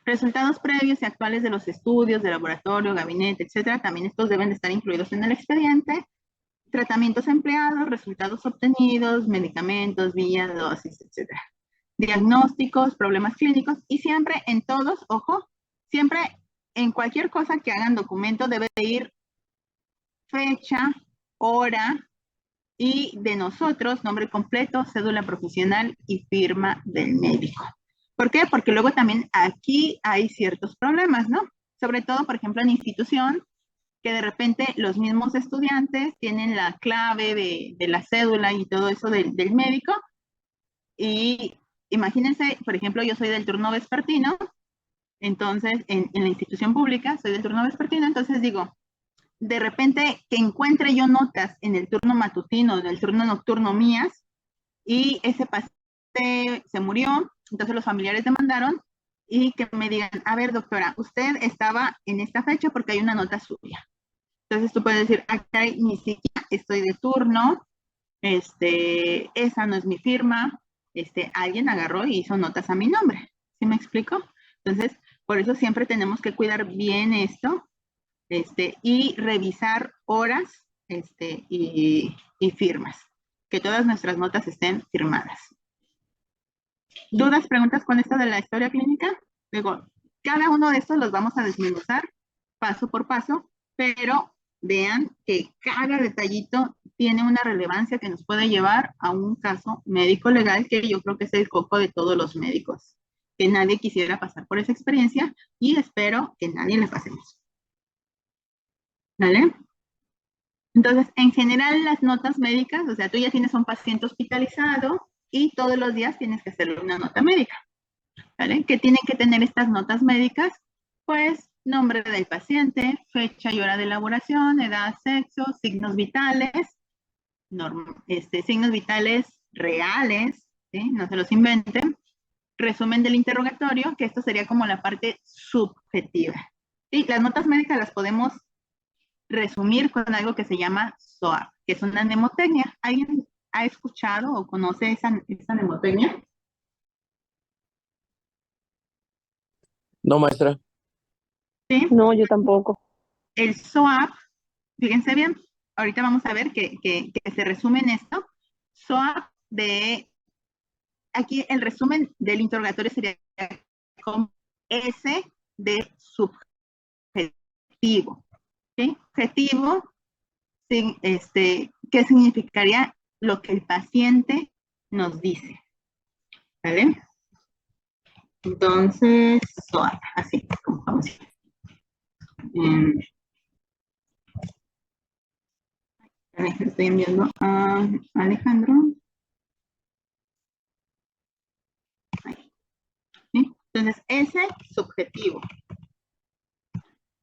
Resultados previos y actuales de los estudios de laboratorio, gabinete, etcétera, también estos deben de estar incluidos en el expediente. Tratamientos empleados, resultados obtenidos, medicamentos, vías, dosis, etcétera. Diagnósticos, problemas clínicos y siempre en todos, ojo, siempre en cualquier cosa que hagan documento debe de ir fecha, hora y de nosotros, nombre completo, cédula profesional y firma del médico. ¿Por qué? Porque luego también aquí hay ciertos problemas, ¿no? Sobre todo, por ejemplo, en institución, que de repente los mismos estudiantes tienen la clave de la cédula y todo eso del médico. Y imagínense, por ejemplo, yo soy del turno vespertino, entonces en la institución pública soy del turno vespertino, entonces digo, de repente que encuentre yo notas en el turno matutino, en el turno nocturno mías, y ese paciente se murió, entonces los familiares demandaron y que me digan, a ver doctora, usted estaba en esta fecha porque hay una nota suya. Entonces tú puedes decir, acá ni siquiera estoy de turno, esa no es mi firma, alguien agarró y hizo notas a mi nombre. ¿Sí me explico? Entonces, por eso siempre tenemos que cuidar bien esto, y revisar horas, y firmas. Que todas nuestras notas estén firmadas. ¿Dudas, preguntas con esto de la historia clínica? Luego, cada uno de estos los vamos a desmenuzar paso por paso, pero vean que cada detallito tiene una relevancia que nos puede llevar a un caso médico legal, que yo creo que es el coco de todos los médicos, que nadie quisiera pasar por esa experiencia y espero que nadie la pasemos. ¿Vale? Entonces, en general, las notas médicas, o sea, tú ya tienes a un paciente hospitalizado y todos los días tienes que hacerle una nota médica. ¿Vale? ¿Qué tienen que tener estas notas médicas? Pues nombre del paciente, fecha y hora de elaboración, edad, sexo, signos vitales, signos vitales reales, ¿sí? No se los inventen. Resumen del interrogatorio, que esto sería como la parte subjetiva. ¿Sí? Las notas médicas las podemos resumir con algo que se llama SOAP, que es una mnemotecnia. ¿Alguien ha escuchado o conoce esa mnemotecnia? No, maestra. ¿Sí? No, yo tampoco. El SOAP, fíjense bien, ahorita vamos a ver que se resume en esto. SOAP aquí el resumen del interrogatorio sería con S de subjetivo. ¿Sí? Objetivo, ¿qué significaría lo que el paciente nos dice? ¿Vale? Entonces, SOAP, así como vamos a decir. Estoy enviando a Alejandro. ¿Sí? Entonces, ese subjetivo.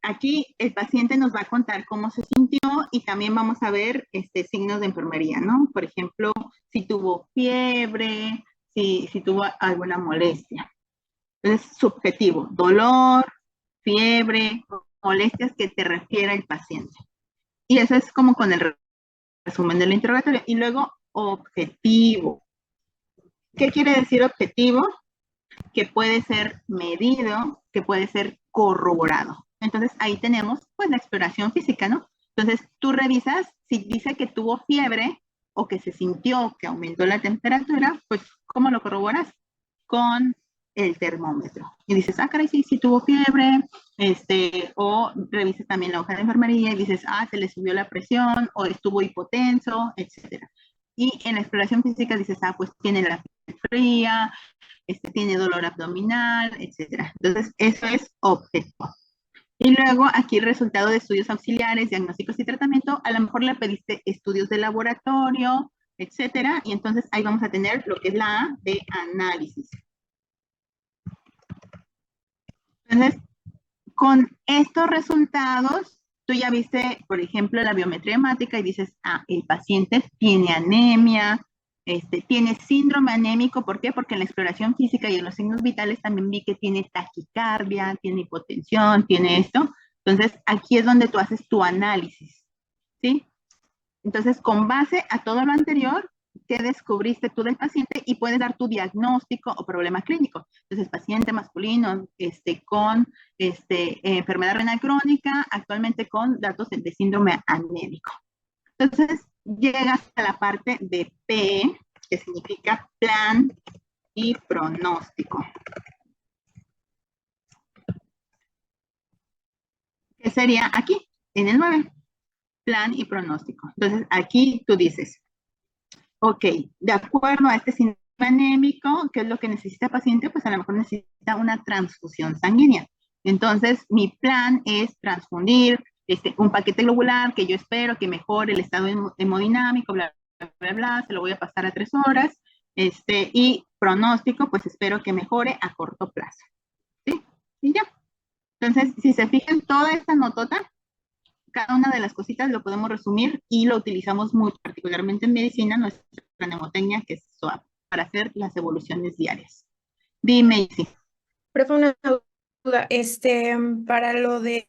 Aquí el paciente nos va a contar cómo se sintió y también vamos a ver signos de enfermería, ¿no? Por ejemplo, si tuvo fiebre, si tuvo alguna molestia. Entonces, subjetivo, dolor, fiebre, molestias que te refiere el paciente. Y eso es como con el resumen del interrogatorio. Y luego, objetivo. ¿Qué quiere decir objetivo? Que puede ser medido, que puede ser corroborado. Entonces, ahí tenemos, pues, la exploración física, ¿no? Entonces, tú revisas si dice que tuvo fiebre o que se sintió que aumentó la temperatura, pues, ¿cómo lo corroboras? Con el termómetro. Y dices, ah, caray, sí, sí tuvo fiebre, o revisas también la hoja de enfermería y dices, ah, se le subió la presión, o estuvo hipotenso, etcétera. Y en la exploración física dices, ah, pues tiene la fría, tiene dolor abdominal, etcétera. Entonces, eso es objetivo. Y luego aquí el resultado de estudios auxiliares, diagnósticos y tratamiento, a lo mejor le pediste estudios de laboratorio, etcétera, y entonces ahí vamos a tener lo que es la A de análisis. Entonces, con estos resultados, tú ya viste, por ejemplo, la biometría hemática y dices, ah, el paciente tiene anemia, tiene síndrome anémico. ¿Por qué? Porque en la exploración física y en los signos vitales también vi que tiene taquicardia, tiene hipotensión, tiene esto. Entonces, aquí es donde tú haces tu análisis, ¿sí? Entonces, con base a todo lo anterior, ¿qué descubriste tú del paciente? Y puedes dar tu diagnóstico o problema clínico. Entonces, paciente masculino con enfermedad renal crónica, actualmente con datos de síndrome anémico. Entonces, llegas a la parte de P, que significa plan y pronóstico. ¿Qué sería aquí? En el 9, plan y pronóstico. Entonces, aquí tú dices, ok, de acuerdo a este síndrome anémico, ¿qué es lo que necesita el paciente? Pues a lo mejor necesita una transfusión sanguínea. Entonces, mi plan es transfundir un paquete globular que yo espero que mejore el estado hemodinámico, bla, bla, bla, bla, se lo voy a pasar a 3 horas, y pronóstico, pues espero que mejore a corto plazo. ¿Sí? Y ya. Entonces, si se fijan, toda esta notota, cada una de las cositas lo podemos resumir y lo utilizamos muy particularmente en medicina, nuestra mnemotecnia, que es SOAP, para hacer las evoluciones diarias. Dime, sí. Profe, una duda, para lo de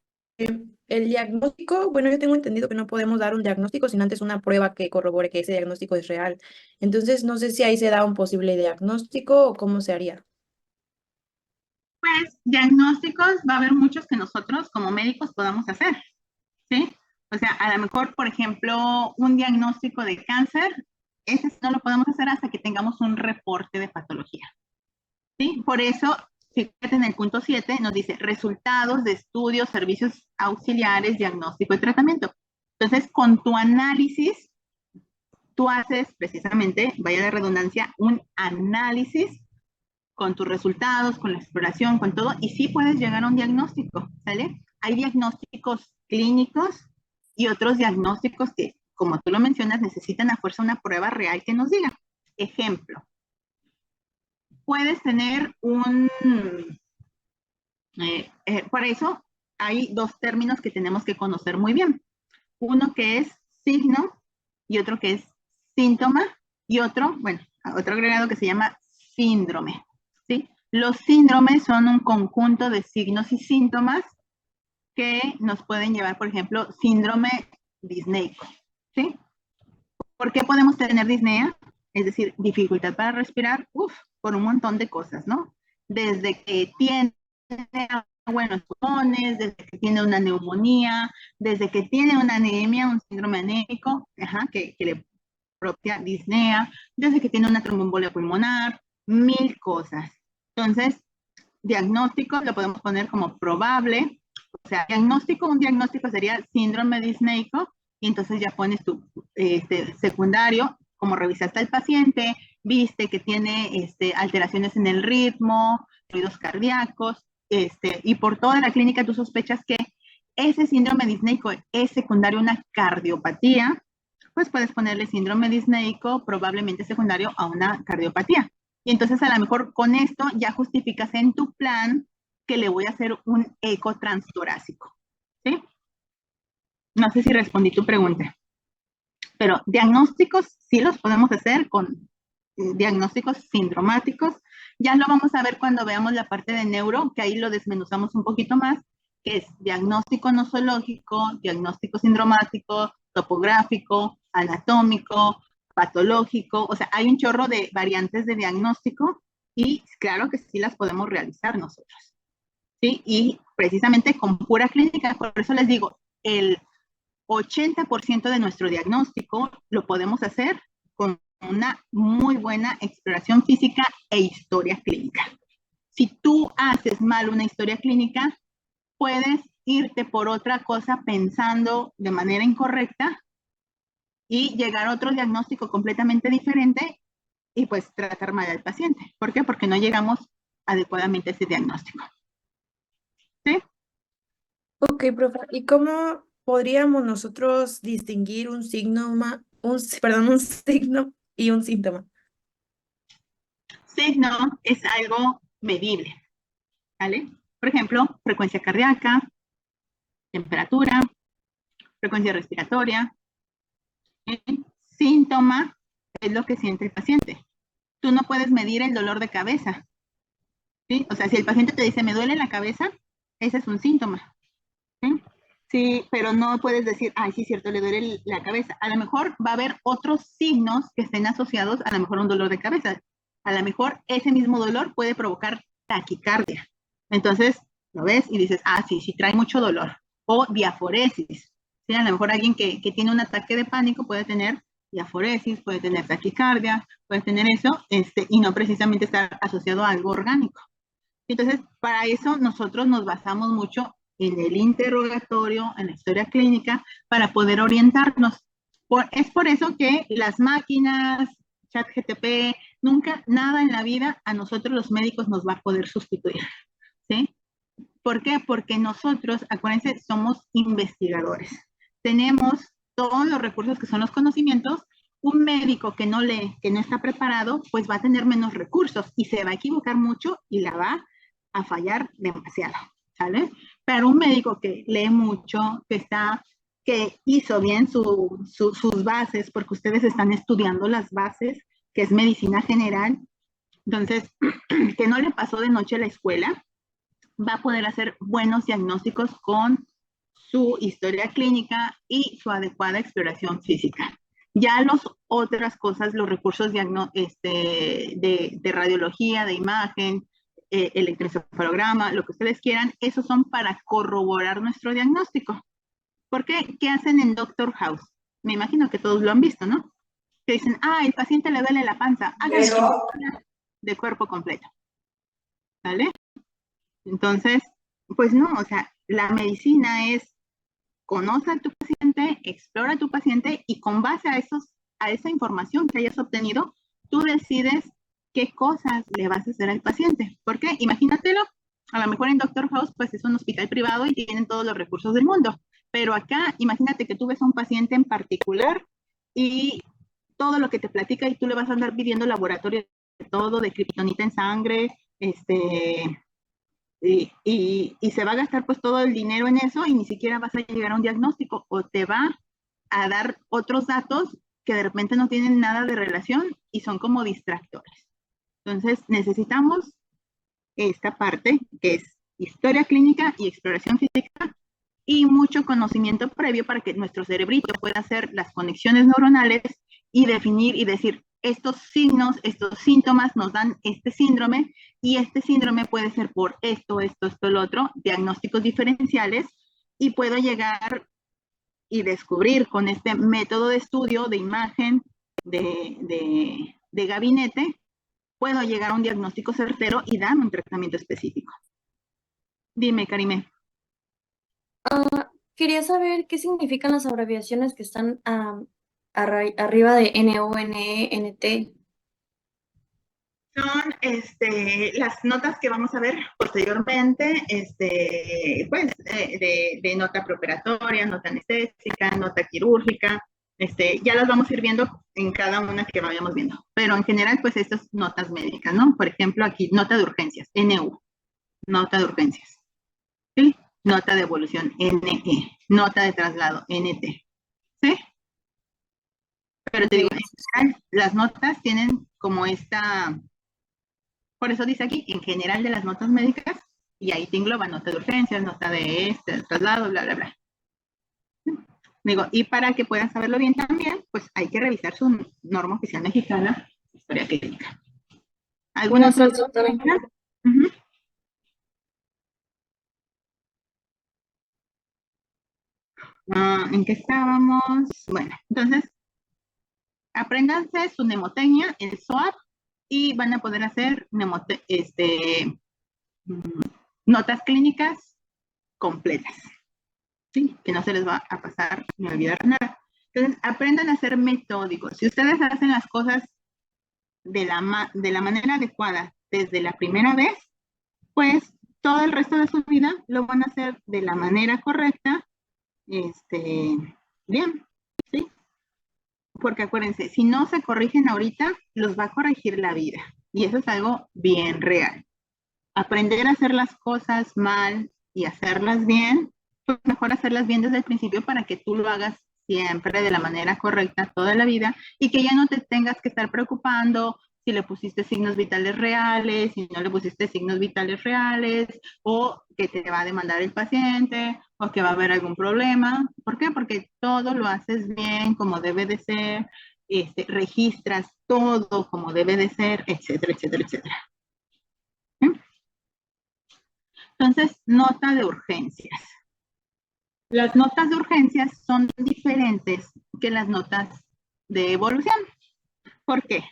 el diagnóstico, bueno, yo tengo entendido que no podemos dar un diagnóstico sin antes una prueba que corrobore que ese diagnóstico es real. Entonces, no sé si ahí se da un posible diagnóstico o cómo se haría. Pues diagnósticos va a haber muchos que nosotros como médicos podamos hacer, ¿sí? O sea, a lo mejor, por ejemplo, un diagnóstico de cáncer, ese no lo podemos hacer hasta que tengamos un reporte de patología, ¿sí? Por eso, fíjate en el punto 7, nos dice resultados de estudios, servicios auxiliares, diagnóstico y tratamiento. Entonces, con tu análisis, tú haces precisamente, vaya de redundancia, un análisis con tus resultados, con la exploración, con todo, y sí puedes llegar a un diagnóstico, ¿sale? Hay diagnósticos clínicos y otros diagnósticos que, como tú lo mencionas, necesitan a fuerza una prueba real que nos diga. Ejemplo, puedes tener por eso hay dos términos que tenemos que conocer muy bien. Uno que es signo y otro que es síntoma y otro, bueno, otro agregado que se llama síndrome, ¿sí? Los síndromes son un conjunto de signos y síntomas que nos pueden llevar, por ejemplo, síndrome disneico, ¿sí? ¿Por qué podemos tener disnea? Es decir, dificultad para respirar, por un montón de cosas, ¿no? Desde que tiene buenos pulmones, desde que tiene una neumonía, desde que tiene una anemia, un síndrome anémico, que le propia disnea, desde que tiene una tromboembolia pulmonar, mil cosas. Entonces, diagnóstico lo podemos poner como probable, o sea, un diagnóstico sería síndrome disneico, y entonces ya pones tu secundario, como revisaste al paciente, viste que tiene alteraciones en el ritmo, ruidos cardíacos, y por toda la clínica tú sospechas que ese síndrome disneico es secundario a una cardiopatía, pues puedes ponerle síndrome disneico probablemente secundario a una cardiopatía. Y entonces a lo mejor con esto ya justificas en tu plan que le voy a hacer un eco transtorácico, ¿sí? No sé si respondí tu pregunta, pero diagnósticos sí los podemos hacer con diagnósticos sindromáticos. Ya lo vamos a ver cuando veamos la parte de neuro, que ahí lo desmenuzamos un poquito más, que es diagnóstico nosológico, diagnóstico sindromático, topográfico, anatómico, patológico. O sea, hay un chorro de variantes de diagnóstico y claro que sí las podemos realizar nosotros, ¿sí? Y precisamente con pura clínica, por eso les digo, el 80% de nuestro diagnóstico lo podemos hacer con una muy buena exploración física e historia clínica. Si tú haces mal una historia clínica, puedes irte por otra cosa pensando de manera incorrecta y llegar a otro diagnóstico completamente diferente y pues tratar mal al paciente. ¿Por qué? Porque no llegamos adecuadamente a ese diagnóstico. ¿Sí? Ok, profe, ¿y cómo podríamos nosotros distinguir un signo, un signo y un síntoma? Signo es algo medible, ¿vale? Por ejemplo, frecuencia cardíaca, temperatura, frecuencia respiratoria. Síntoma es lo que siente el paciente. Tú no puedes medir el dolor de cabeza, ¿sí? O sea, si el paciente te dice, me duele la cabeza, ese es un síntoma, ¿sí? Sí, pero no puedes decir, ay, sí, cierto, le duele la cabeza. A lo mejor va a haber otros signos que estén asociados a lo mejor a un dolor de cabeza. A lo mejor ese mismo dolor puede provocar taquicardia. Entonces, lo ves y dices, ah, sí, sí trae mucho dolor. O diaforesis. ¿Sí? A lo mejor alguien que tiene un ataque de pánico puede tener diaforesis, puede tener taquicardia, puede tener eso, y no precisamente estar asociado a algo orgánico. Entonces, para eso nosotros nos basamos mucho en el interrogatorio, en la historia clínica, para poder orientarnos. Es por eso que las máquinas, ChatGPT, nunca, nada en la vida a nosotros los médicos nos va a poder sustituir, ¿sí? ¿Por qué? Porque nosotros, acuérdense, somos investigadores. Tenemos todos los recursos que son los conocimientos. Un médico que no lee, que no está preparado, pues va a tener menos recursos y se va a equivocar mucho y la va a fallar demasiado, ¿sale? Pero un médico que lee mucho, que hizo bien sus bases, porque ustedes están estudiando las bases, que es medicina general, entonces, que no le pasó de noche a la escuela, va a poder hacer buenos diagnósticos con su historia clínica y su adecuada exploración física. Ya las otras cosas, los recursos de radiología, de imagen, electroencefalograma, lo que ustedes quieran, esos son para corroborar nuestro diagnóstico. ¿Por qué? ¿Qué hacen en Doctor House? Me imagino que todos lo han visto, ¿no? Que dicen, el paciente le duele la panza, háganle de cuerpo completo. ¿Vale? Entonces, pues no, o sea, la medicina es conoce a tu paciente, explora a tu paciente y con base a esa información que hayas obtenido, tú decides qué cosas le vas a hacer al paciente. ¿Por qué? Imagínatelo, a lo mejor en Doctor House pues es un hospital privado y tienen todos los recursos del mundo, pero acá imagínate que tú ves a un paciente en particular y todo lo que te platica y tú le vas a andar pidiendo laboratorio de todo, de kriptonita en sangre, y se va a gastar pues todo el dinero en eso y ni siquiera vas a llegar a un diagnóstico o te va a dar otros datos que de repente no tienen nada de relación y son como distractores. Entonces necesitamos esta parte que es historia clínica y exploración física y mucho conocimiento previo para que nuestro cerebrito pueda hacer las conexiones neuronales y definir y decir, estos signos, estos síntomas nos dan este síndrome y este síndrome puede ser por esto, lo otro, diagnósticos diferenciales y puedo llegar y descubrir con este método de estudio, de imagen, de gabinete, puedo llegar a un diagnóstico certero y dar un tratamiento específico. Dime, Karime. Quería saber qué significan las abreviaciones que están arriba de NO-NE-NT. Son las notas que vamos a ver posteriormente, pues, de nota preoperatoria, nota anestésica, nota quirúrgica, ya las vamos a ir viendo en cada una que vayamos viendo. Pero en general, pues, estas notas médicas, ¿no? Por ejemplo, aquí, nota de urgencias, NU, nota de urgencias, ¿sí? Nota de evolución, NE, nota de traslado, NT, ¿sí? Pero te digo, en general, las notas tienen como por eso dice aquí, en general de las notas médicas, y ahí te engloba nota de urgencias, nota de traslado, bla, bla, bla. Digo, y para que puedan saberlo bien también, pues hay que revisar su norma oficial mexicana de historia clínica. ¿Alguna otra doctora? ¿En qué estábamos? Bueno, entonces, apréndanse su mnemotecnia, el SOAP, y van a poder hacer notas clínicas completas, ¿sí? Que no se les va a pasar ni olvidar nada. Entonces, aprendan a ser metódicos. Si ustedes hacen las cosas de la manera adecuada desde la primera vez, pues todo el resto de su vida lo van a hacer de la manera correcta, bien, ¿sí? Porque acuérdense, si no se corrigen ahorita, los va a corregir la vida. Y eso es algo bien real. Aprender a hacer las cosas mal y hacerlas bien, pues mejor hacerlas bien desde el principio para que tú lo hagas siempre de la manera correcta toda la vida y que ya no te tengas que estar preocupando si le pusiste signos vitales reales, si no le pusiste signos vitales reales, o que te va a demandar el paciente, o que va a haber algún problema. ¿Por qué? Porque todo lo haces bien, como debe de ser, registras todo como debe de ser, etcétera, etcétera, etcétera. Entonces, nota de urgencias. Las notas de urgencias son diferentes que las notas de evolución. ¿Por qué?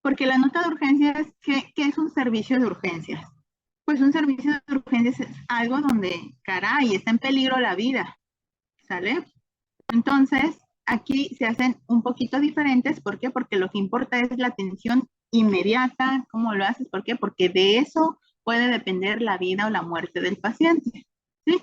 Porque la nota de urgencias, ¿qué es un servicio de urgencias? Pues un servicio de urgencias es algo donde, caray, está en peligro la vida, ¿sale? Entonces, aquí se hacen un poquito diferentes. ¿Por qué? Porque lo que importa es la atención inmediata. ¿Cómo lo haces? ¿Por qué? Porque de eso puede depender la vida o la muerte del paciente, ¿sí?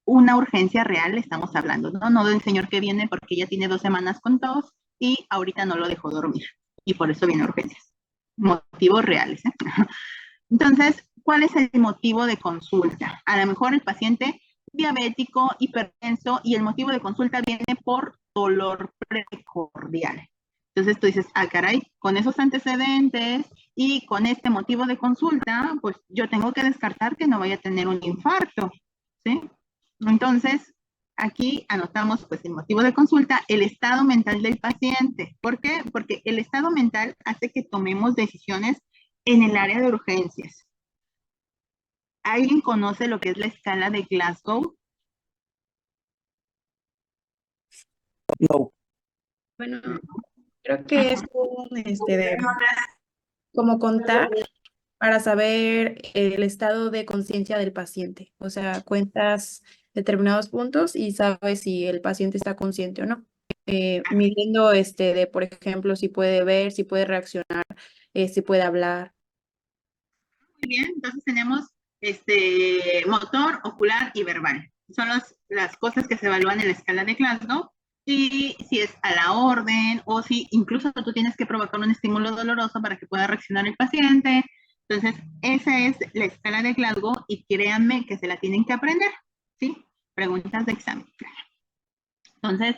Una urgencia real estamos hablando, ¿no? No del señor que viene porque ya tiene 2 semanas con tos y ahorita no lo dejó dormir. Y por eso viene urgencias. Motivos reales, ¿eh? Entonces, ¿cuál es el motivo de consulta? A lo mejor el paciente diabético, hipertenso, y el motivo de consulta viene por dolor precordial. Entonces tú dices, caray, con esos antecedentes y con este motivo de consulta, pues yo tengo que descartar que no vaya a tener un infarto, ¿sí? Entonces, aquí anotamos pues el motivo de consulta, el estado mental del paciente. ¿Por qué? Porque el estado mental hace que tomemos decisiones en el área de urgencias. ¿Alguien conoce lo que es la escala de Glasgow? No. Bueno, creo que es como contar para saber el estado de conciencia del paciente. O sea, cuentas determinados puntos y sabes si el paciente está consciente o no. Midiendo por ejemplo, si puede ver, si puede reaccionar, si puede hablar. Muy bien, entonces tenemos motor, ocular y verbal. Son las cosas que se evalúan en la escala de Glasgow. Y si es a la orden o si incluso tú tienes que provocar un estímulo doloroso para que pueda reaccionar el paciente. Entonces, esa es la escala de Glasgow y créanme que se la tienen que aprender, ¿sí? Preguntas de examen. Entonces,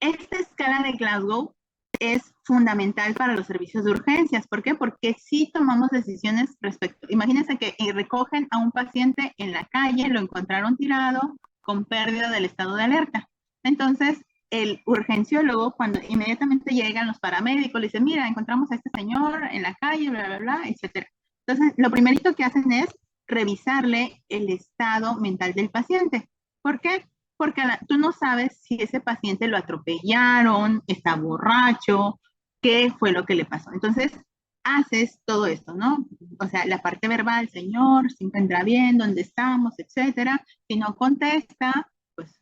esta escala de Glasgow es fundamental para los servicios de urgencias. ¿Por qué? Porque si tomamos decisiones respecto. Imagínense que recogen a un paciente en la calle, lo encontraron tirado con pérdida del estado de alerta. Entonces, el urgenciólogo, cuando inmediatamente llegan los paramédicos, le dicen, mira, encontramos a este señor en la calle, bla, bla, bla, etcétera. Entonces, lo primerito que hacen es revisarle el estado mental del paciente. ¿Por qué? Porque tú no sabes si ese paciente lo atropellaron, está borracho, qué fue lo que le pasó. Entonces, haces todo esto, ¿no? O sea, la parte verbal, señor, se encuentra bien, dónde estamos, etcétera. Si no contesta, pues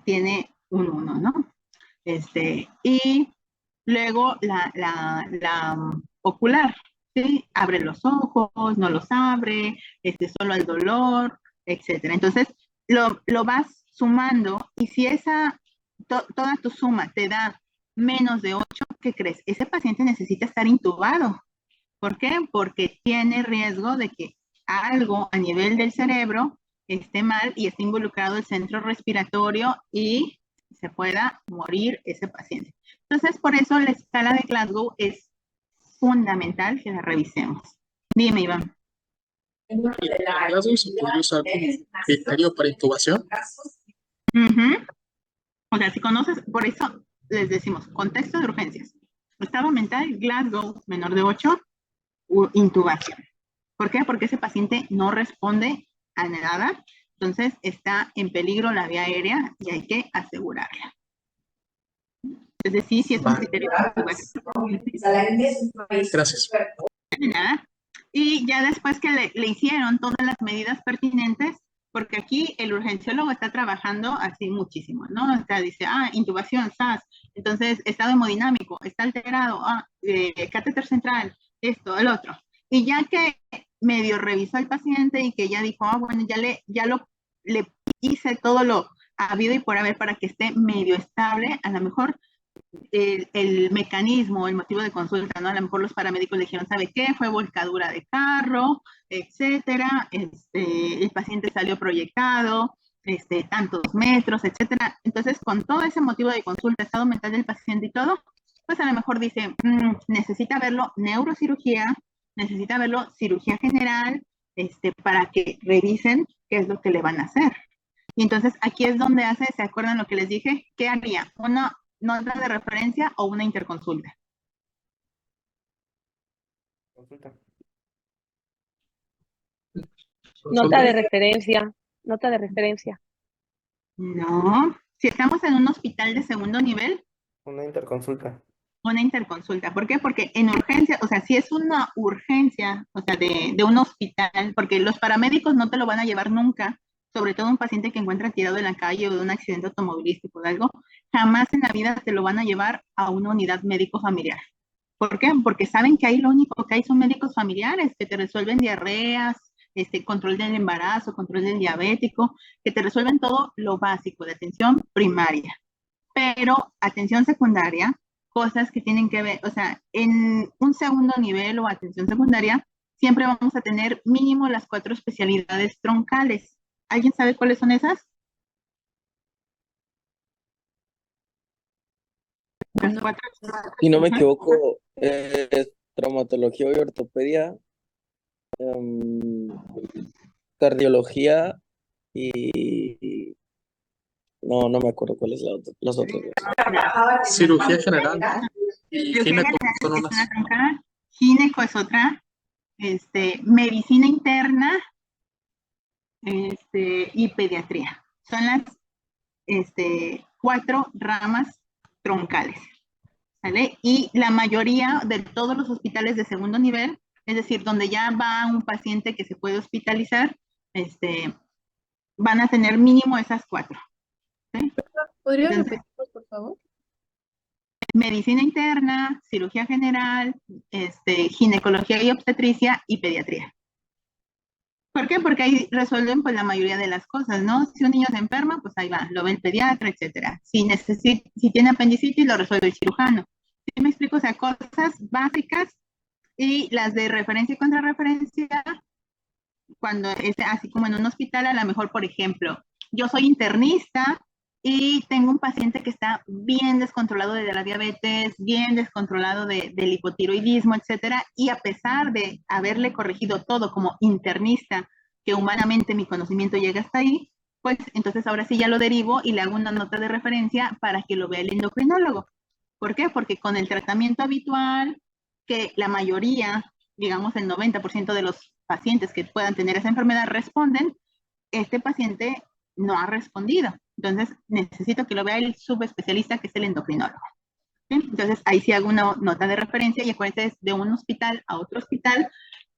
tiene un uno, ¿no? Y luego la ocular, ¿sí? Abre los ojos, no los abre, solo el dolor, etcétera. Entonces, lo vas sumando y si toda tu suma te da menos de 8, ¿qué crees? Ese paciente necesita estar intubado. ¿Por qué? Porque tiene riesgo de que algo a nivel del cerebro esté mal y esté involucrado el centro respiratorio y se pueda morir ese paciente. Entonces, por eso la escala de Glasgow es fundamental que la revisemos. Dime, Iván. ¿El Glasgow se puede usar como criterio para intubación? O sea, si conoces, por eso les decimos, contexto de urgencias. Estado mental, Glasgow, menor de 8, intubación. ¿Por qué? Porque ese paciente no responde a nada, entonces está en peligro la vía aérea y hay que asegurarla. Entonces sí es un criterio de Gracias. De nada. Y ya después que le hicieron todas las medidas pertinentes, porque aquí el urgenciólogo está trabajando así muchísimo, ¿no? O sea, dice, intubación, SAS, entonces estado hemodinámico, está alterado, catéter central, esto, el otro. Y ya que medio revisó al paciente y que ya dijo, bueno, le hice todo lo habido y por haber para que esté medio estable, a lo mejor el mecanismo, el motivo de consulta, ¿no? A lo mejor los paramédicos le dijeron, ¿sabe qué? Fue volcadura de carro, etcétera, el paciente salió proyectado, tantos metros, etcétera. Entonces, con todo ese motivo de consulta, estado mental del paciente y todo, pues a lo mejor dice, necesita verlo neurocirugía, necesita verlo cirugía general, para que revisen qué es lo que le van a hacer. Y entonces aquí es donde ¿se acuerdan lo que les dije? ¿Qué haría? Una nota de referencia o una interconsulta. Consulta. Nota de referencia, nota de referencia. No, si estamos en un hospital de segundo nivel, Una interconsulta. una interconsulta. ¿Por qué? Porque en urgencia, o sea, si es una urgencia, o sea, de un hospital, porque los paramédicos no te lo van a llevar nunca, sobre todo un paciente que encuentra tirado en la calle o de un accidente automovilístico o algo, jamás en la vida te lo van a llevar a una unidad médico familiar. ¿Por qué? Porque saben que ahí lo único que hay son médicos familiares que te resuelven diarreas, control del embarazo, control del diabético, que te resuelven todo lo básico de atención primaria. Pero atención secundaria, cosas que tienen que ver, o sea, en un segundo nivel o atención secundaria, siempre vamos a tener mínimo las 4 especialidades troncales. ¿Alguien sabe cuáles son esas? Las 4. Si no me equivoco, es traumatología y ortopedia, cardiología y No, no me acuerdo cuál es las otras dos. Cirugía general y Cirugía gineco general son es unas. una troncal, gineco es otra, medicina interna, y pediatría. Son las 4 ramas troncales, ¿vale? Y la mayoría de todos los hospitales de segundo nivel, es decir, donde ya va un paciente que se puede hospitalizar, van a tener mínimo esas 4. ¿Sí? ¿Podrías Entonces, repetirlos, por favor? medicina interna, cirugía general, ginecología y obstetricia y pediatría. ¿Por qué? Porque ahí resuelven pues la mayoría de las cosas, ¿no? Si un niño se enferma, pues ahí va, lo ve el pediatra, etcétera. Si tiene apendicitis, lo resuelve el cirujano. ¿Sí me explico? O sea, cosas básicas y las de referencia y contrarreferencia, cuando es así como en un hospital, a lo mejor, por ejemplo, yo soy internista y tengo un paciente que está bien descontrolado de la diabetes, bien descontrolado del hipotiroidismo, etcétera, y a pesar de haberle corregido todo como internista, que humanamente mi conocimiento llega hasta ahí, pues entonces ahora sí ya lo derivo y le hago una nota de referencia para que lo vea el endocrinólogo. ¿Por qué? Porque con el tratamiento habitual, que la mayoría, digamos el 90% de los pacientes que puedan tener esa enfermedad responden, este paciente no ha respondido. Entonces, necesito que lo vea el subespecialista, que es el endocrinólogo. ¿Sí? Entonces, ahí sí hago una nota de referencia y acuérdense, es de un hospital a otro hospital,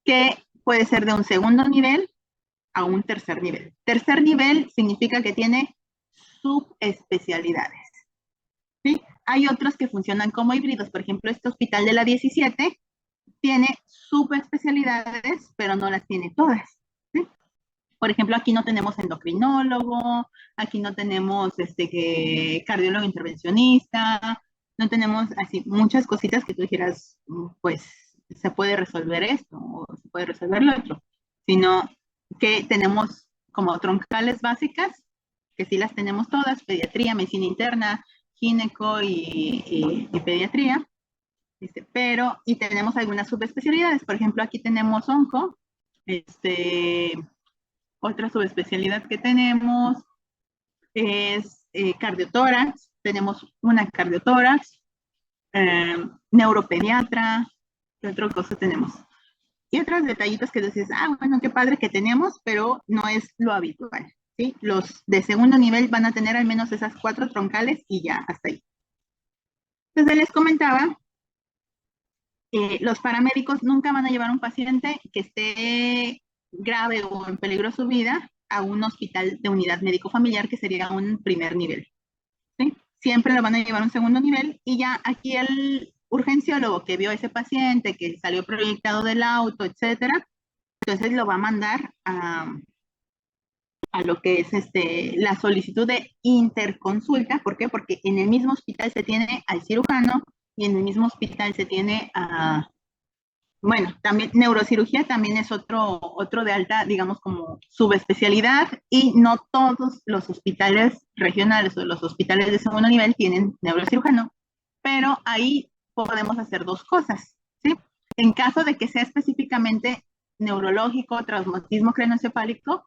que puede ser de un segundo nivel a un tercer nivel. Tercer nivel significa que tiene subespecialidades. ¿Sí? Hay otros que funcionan como híbridos. Por ejemplo, este hospital de la 17 tiene subespecialidades, pero no las tiene todas. ¿Sí? Por ejemplo, aquí no tenemos endocrinólogo, aquí no tenemos cardiólogo intervencionista, no tenemos así muchas cositas que tú dijeras, pues se puede resolver esto o se puede resolver lo otro, sino que tenemos como troncales básicas, que sí las tenemos todas, pediatría, medicina interna, gineco y pediatría, y tenemos algunas subespecialidades. Por ejemplo, aquí tenemos onco, otra subespecialidad que tenemos es cardiotórax, tenemos una cardiotórax, neuropediatra, ¿qué otra cosa tenemos? Y otros detallitos que dices, bueno, qué padre que tenemos, pero no es lo habitual, ¿sí? Los de segundo nivel van a tener al menos esas 4 troncales y ya, hasta ahí. Entonces les comentaba, los paramédicos nunca van a llevar a un paciente que esté grave o en peligro su vida a un hospital de unidad médico-familiar, que sería un primer nivel. ¿Sí? Siempre lo van a llevar a un segundo nivel y ya aquí el urgenciólogo que vio a ese paciente, que salió proyectado del auto, etcétera, entonces lo va a mandar a lo que es la solicitud de interconsulta. ¿Por qué? Porque en el mismo hospital se tiene al cirujano y en el mismo hospital se tiene bueno, también neurocirugía también es otro de alta, digamos, como subespecialidad, y no todos los hospitales regionales o los hospitales de segundo nivel tienen neurocirujano, pero ahí podemos hacer 2 cosas, ¿sí? En caso de que sea específicamente neurológico, traumatismo craneoencefálico,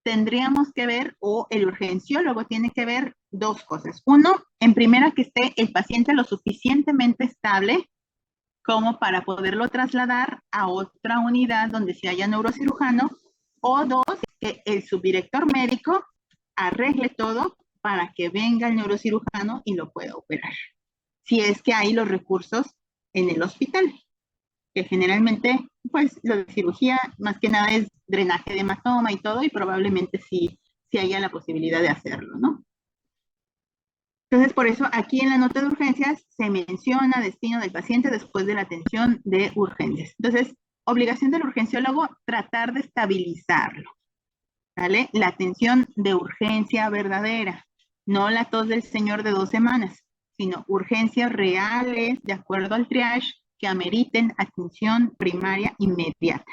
tendríamos que ver, o el urgenciólogo tiene que ver 2 cosas. Uno, en primera, que esté el paciente lo suficientemente estable como para poderlo trasladar a otra unidad donde sí haya neurocirujano, o 2, que el subdirector médico arregle todo para que venga el neurocirujano y lo pueda operar. Si es que hay los recursos en el hospital, que generalmente, pues, lo de cirugía más que nada es drenaje de hematoma y todo, y probablemente sí haya la posibilidad de hacerlo, ¿no? Entonces, por eso aquí en la nota de urgencias se menciona destino del paciente después de la atención de urgencias. Entonces, obligación del urgenciólogo, tratar de estabilizarlo, ¿vale? La atención de urgencia verdadera, no la tos del señor de 2 semanas, sino urgencias reales de acuerdo al triage que ameriten atención primaria inmediata.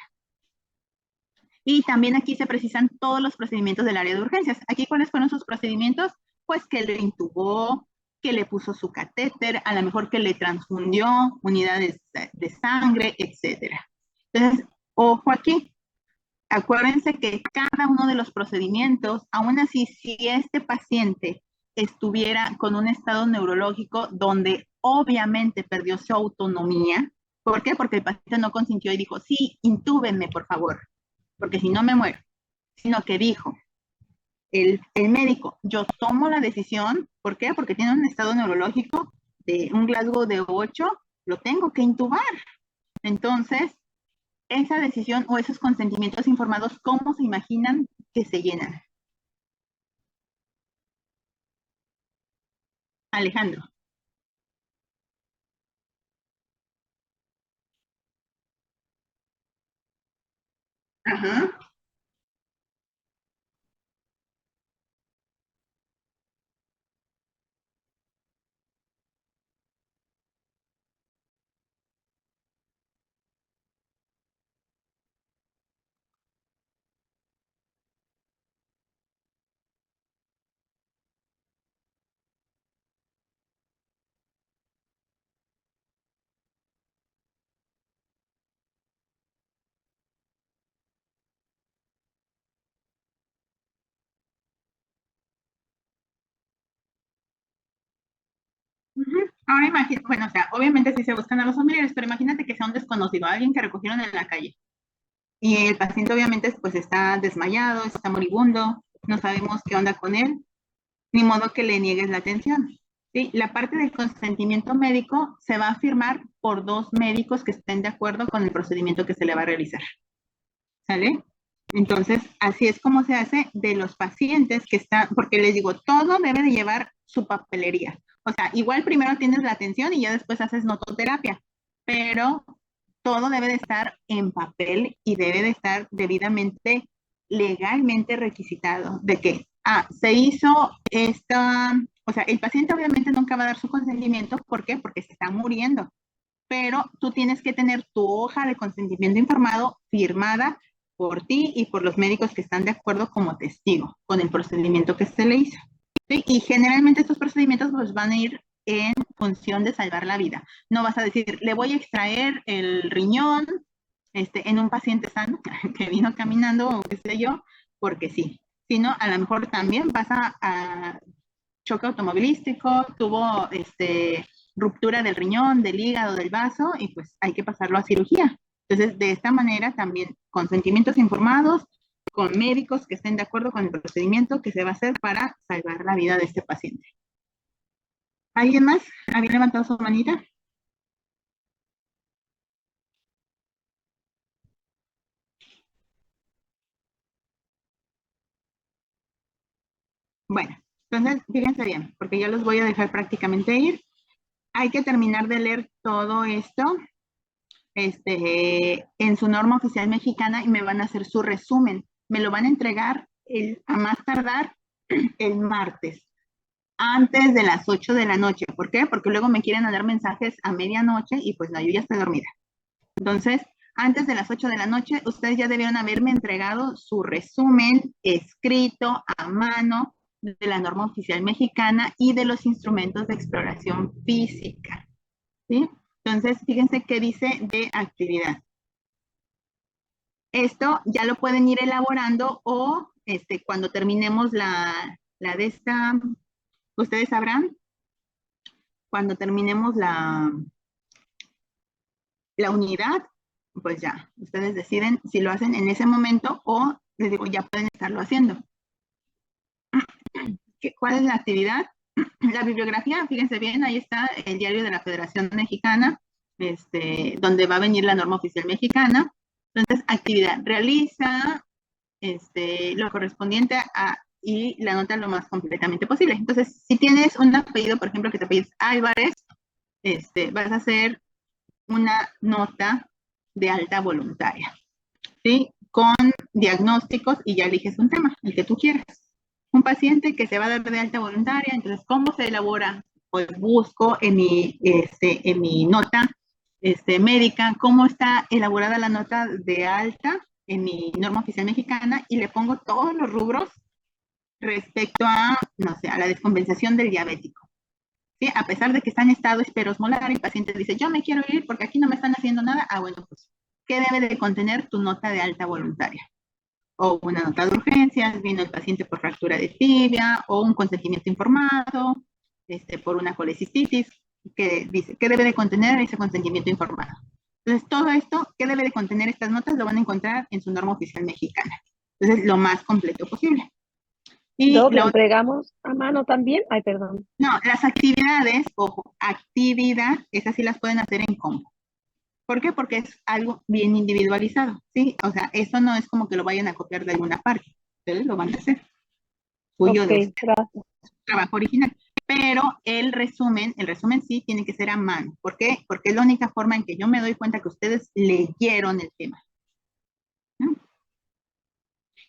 Y también aquí se precisan todos los procedimientos del área de urgencias. Aquí, ¿cuáles fueron sus procedimientos? Pues que le intubó, que le puso su catéter, a lo mejor que le transfundió unidades de sangre, etcétera. Entonces, ojo aquí, acuérdense que cada uno de los procedimientos, aún así, si este paciente estuviera con un estado neurológico donde obviamente perdió su autonomía. ¿Por qué? Porque el paciente no consintió y dijo, sí, intúbenme, por favor, porque si no me muero. Sino que dijo el médico, yo tomo la decisión. ¿Por qué? Porque tiene un estado neurológico de un Glasgow de 8, lo tengo que intubar. Entonces, esa decisión o esos consentimientos informados, ¿cómo se imaginan que se llenan? Alejandro. Ajá. Ujú. Ahora imagínate, bueno, o sea, obviamente sí se buscan a los familiares, pero imagínate que sea un desconocido, alguien que recogieron en la calle. Y el paciente obviamente pues está desmayado, está moribundo, no sabemos qué onda con él, ni modo que le niegues la atención. ¿Sí? La parte del consentimiento médico se va a firmar por dos médicos que estén de acuerdo con el procedimiento que se le va a realizar. ¿Sale? Entonces, así es como se hace de los pacientes que están, porque les digo, todo debe de llevar su papelería. O sea, igual primero tienes la atención y ya después haces nototerapia, pero todo debe de estar en papel y debe de estar debidamente, legalmente requisitado de que, se hizo esta, o sea, el paciente obviamente nunca va a dar su consentimiento. ¿Por qué? Porque se está muriendo, pero tú tienes que tener tu hoja de consentimiento informado firmada por ti y por los médicos que están de acuerdo como testigo con el procedimiento que se le hizo. ¿Sí? Y generalmente estos procedimientos pues, van a ir en función de salvar la vida. No vas a decir, le voy a extraer el riñón en un paciente sano que vino caminando o qué sé yo, porque sí. Sino a lo mejor también pasa a choque automovilístico, tuvo ruptura del riñón, del hígado, del vaso, y pues hay que pasarlo a cirugía. Entonces, de esta manera también, con sentimientos informados, con médicos que estén de acuerdo con el procedimiento que se va a hacer para salvar la vida de este paciente. ¿Alguien más había levantado su manita? Bueno, entonces fíjense bien, porque ya los voy a dejar prácticamente ir. Hay que terminar de leer todo esto en su norma oficial mexicana y me van a hacer su resumen. Me lo van a entregar a más tardar el martes, antes de las 8 de la noche. ¿Por qué? Porque luego me quieren dar mensajes a medianoche y pues no, yo ya estoy dormida. Entonces, antes de las 8 de la noche, ustedes ya debieron haberme entregado su resumen escrito a mano de la norma oficial mexicana y de los instrumentos de exploración física. ¿Sí? Entonces, fíjense qué dice de actividad. Esto ya lo pueden ir elaborando o cuando terminemos la de esta, ustedes sabrán, cuando terminemos la unidad, pues ya, ustedes deciden si lo hacen en ese momento o, les digo, ya pueden estarlo haciendo. ¿Cuál es la actividad? La bibliografía, fíjense bien, ahí está el diario de la Federación Mexicana, donde va a venir la norma oficial mexicana. Entonces, actividad, realiza lo correspondiente y la nota lo más completamente posible. Entonces, si tienes un apellido, por ejemplo, que te apellides Álvarez, vas a hacer una nota de alta voluntaria, ¿sí? Con diagnósticos y ya eliges un tema, el que tú quieras. Un paciente que se va a dar de alta voluntaria, entonces, ¿cómo se elabora? Pues busco en mi nota médica cómo está elaborada la nota de alta en mi norma oficial mexicana y le pongo todos los rubros respecto a, no sé, a la descompensación del diabético. ¿Sí? A pesar de que está en estado esperosmolar, el paciente dice, yo me quiero ir porque aquí no me están haciendo nada. Bueno, pues, ¿qué debe de contener tu nota de alta voluntaria? o una nota de urgencias, vino el paciente por fractura de tibia, o un consentimiento informado, por una colecistitis, que dice, ¿qué debe de contener ese consentimiento informado? Entonces, todo esto, ¿qué debe de contener estas notas? Lo van a encontrar en su norma oficial mexicana. Entonces, lo más completo posible. Y ¿Lo la entregamos a mano también? Ay, perdón. no, las actividades, ojo, actividad, esas sí las pueden hacer en combo. ¿Por qué? Porque es algo bien individualizado, ¿sí? O sea, eso no es como que lo vayan a copiar de alguna parte. Ustedes lo van a hacer. Suyo Ok, de su gracias. trabajo original. Pero el resumen sí tiene que ser a mano. ¿Por qué? Porque es la única forma en que yo me doy cuenta que ustedes leyeron el tema, ¿no?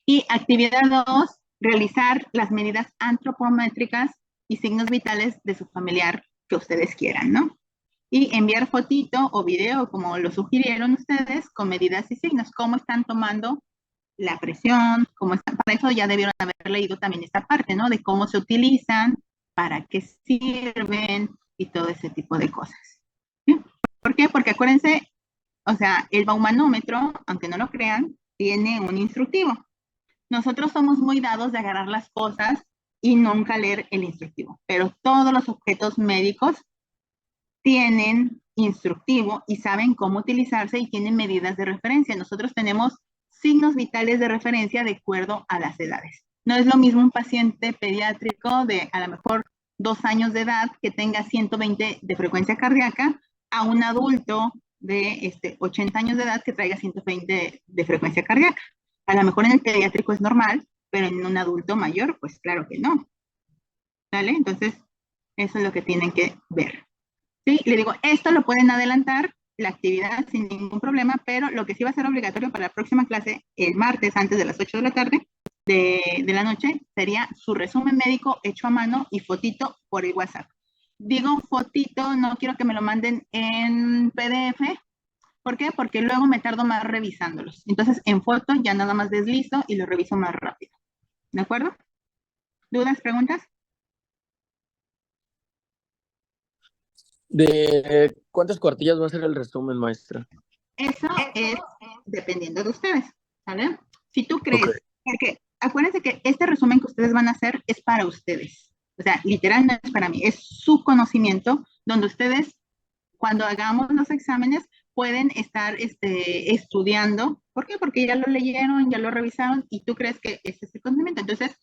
Y actividad 2, realizar las medidas antropométricas y signos vitales de su familiar que ustedes quieran, ¿no? Y enviar fotito o video, como lo sugirieron ustedes, con medidas y signos, cómo están tomando la presión, cómo están, para eso ya debieron haber leído también esta parte, ¿no? De cómo se utilizan, para qué sirven y todo ese tipo de cosas. ¿Sí? ¿Por qué? Porque acuérdense, o sea, el baumanómetro, aunque no lo crean, tiene un instructivo. Nosotros somos muy dados de agarrar las cosas y nunca leer el instructivo, pero todos los objetos médicos tienen instructivo y saben cómo utilizarse y tienen medidas de referencia. Nosotros tenemos signos vitales de referencia de acuerdo a las edades. No es lo mismo un paciente pediátrico de a lo mejor 2 años de edad que tenga 120 de frecuencia cardíaca a un adulto de 80 años de edad que traiga 120 de frecuencia cardíaca. A lo mejor en el pediátrico es normal, pero en un adulto mayor, pues claro que no. ¿Vale? Entonces, eso es lo que tienen que ver. ¿Sí? Le digo, esto lo pueden adelantar, la actividad sin ningún problema, pero lo que sí va a ser obligatorio para la próxima clase, el martes antes de las 8 de la tarde, de la noche, sería su resumen médico hecho a mano y fotito por el WhatsApp. Digo fotito, no quiero que me lo manden en PDF. ¿Por qué? Porque luego me tardo más revisándolos. Entonces, en foto ya nada más deslizo y lo reviso más rápido. ¿De acuerdo? ¿Dudas, preguntas? ¿De cuántas cuartillas va a ser el resumen, maestra? Eso es dependiendo de ustedes, ¿vale? Si tú Ok. crees, porque acuérdense que este resumen que ustedes van a hacer es para ustedes. O sea, literal no es para mí, es su conocimiento donde ustedes, cuando hagamos los exámenes, pueden estar estudiando. ¿Por qué? Porque ya lo leyeron, ya lo revisaron y tú crees que ese es el conocimiento. Entonces,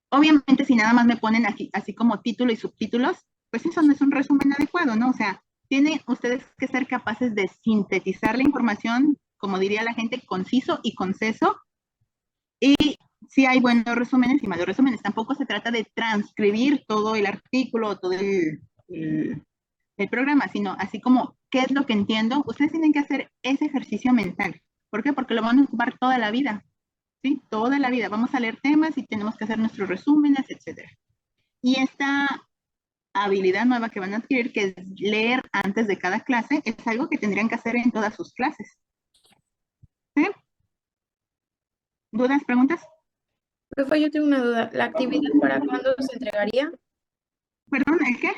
obviamente, si nada más me ponen aquí, así como título y subtítulos, pues eso no es un resumen adecuado, ¿no? O sea, tienen ustedes que ser capaces de sintetizar la información, como diría la gente, conciso y conceso. Y si hay buenos resúmenes y malos resúmenes, tampoco se trata de transcribir todo el artículo, todo el programa, sino así como, ¿qué es lo que entiendo? Ustedes tienen que hacer ese ejercicio mental. ¿Por qué? Porque lo van a ocupar toda la vida. ¿Sí? Toda la vida. Vamos a leer temas y tenemos que hacer nuestros resúmenes, etcétera. Y esta habilidad nueva que van a adquirir, que es leer antes de cada clase, es algo que tendrían que hacer en todas sus clases. ¿Sí? ¿Dudas, preguntas? Profe, yo tengo una duda. ¿La actividad para cuándo se entregaría? ¿Perdón, el qué?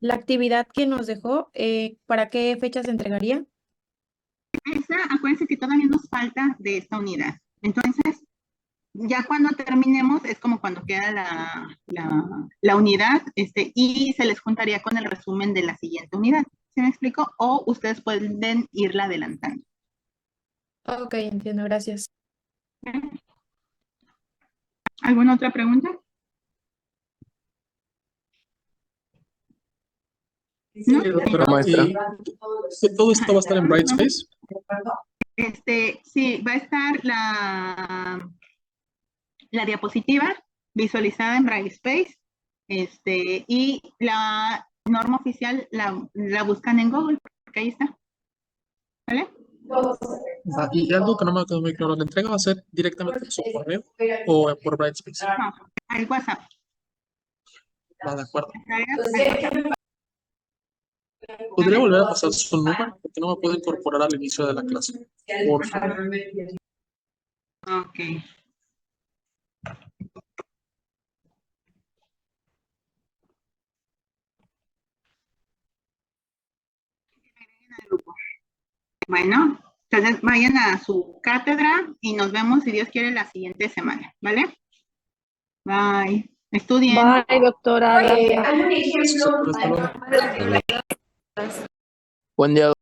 La actividad que nos dejó, ¿para qué fecha se entregaría? Esa, acuérdense que todavía nos falta de esta unidad. Entonces, ya cuando terminemos es como cuando queda la unidad y se les juntaría con el resumen de la siguiente unidad. ¿Sí me explico? O ustedes pueden irla adelantando. Ok, entiendo, gracias. ¿Alguna otra pregunta? Sí, ¿No? doctora, Maestra. ¿y todo esto va a estar en Brightspace? Sí, va a estar la diapositiva visualizada en Brightspace, y la norma oficial la buscan en Google, porque ahí está. ¿Vale? Y algo que no me quedó muy claro, ¿la entrega va a ser directamente por su correo o por Brightspace? No, al WhatsApp. Va, de acuerdo. Al WhatsApp. ¿Podría volver a pasar su número? Porque no me puedo incorporar al inicio de la clase. Por favor. Ok. Bueno, Entonces vayan a su cátedra y nos vemos, si Dios quiere, la siguiente semana, ¿vale? Bye. Estudien. Bye, doctora, gracias. Gracias, hasta luego. Buen día.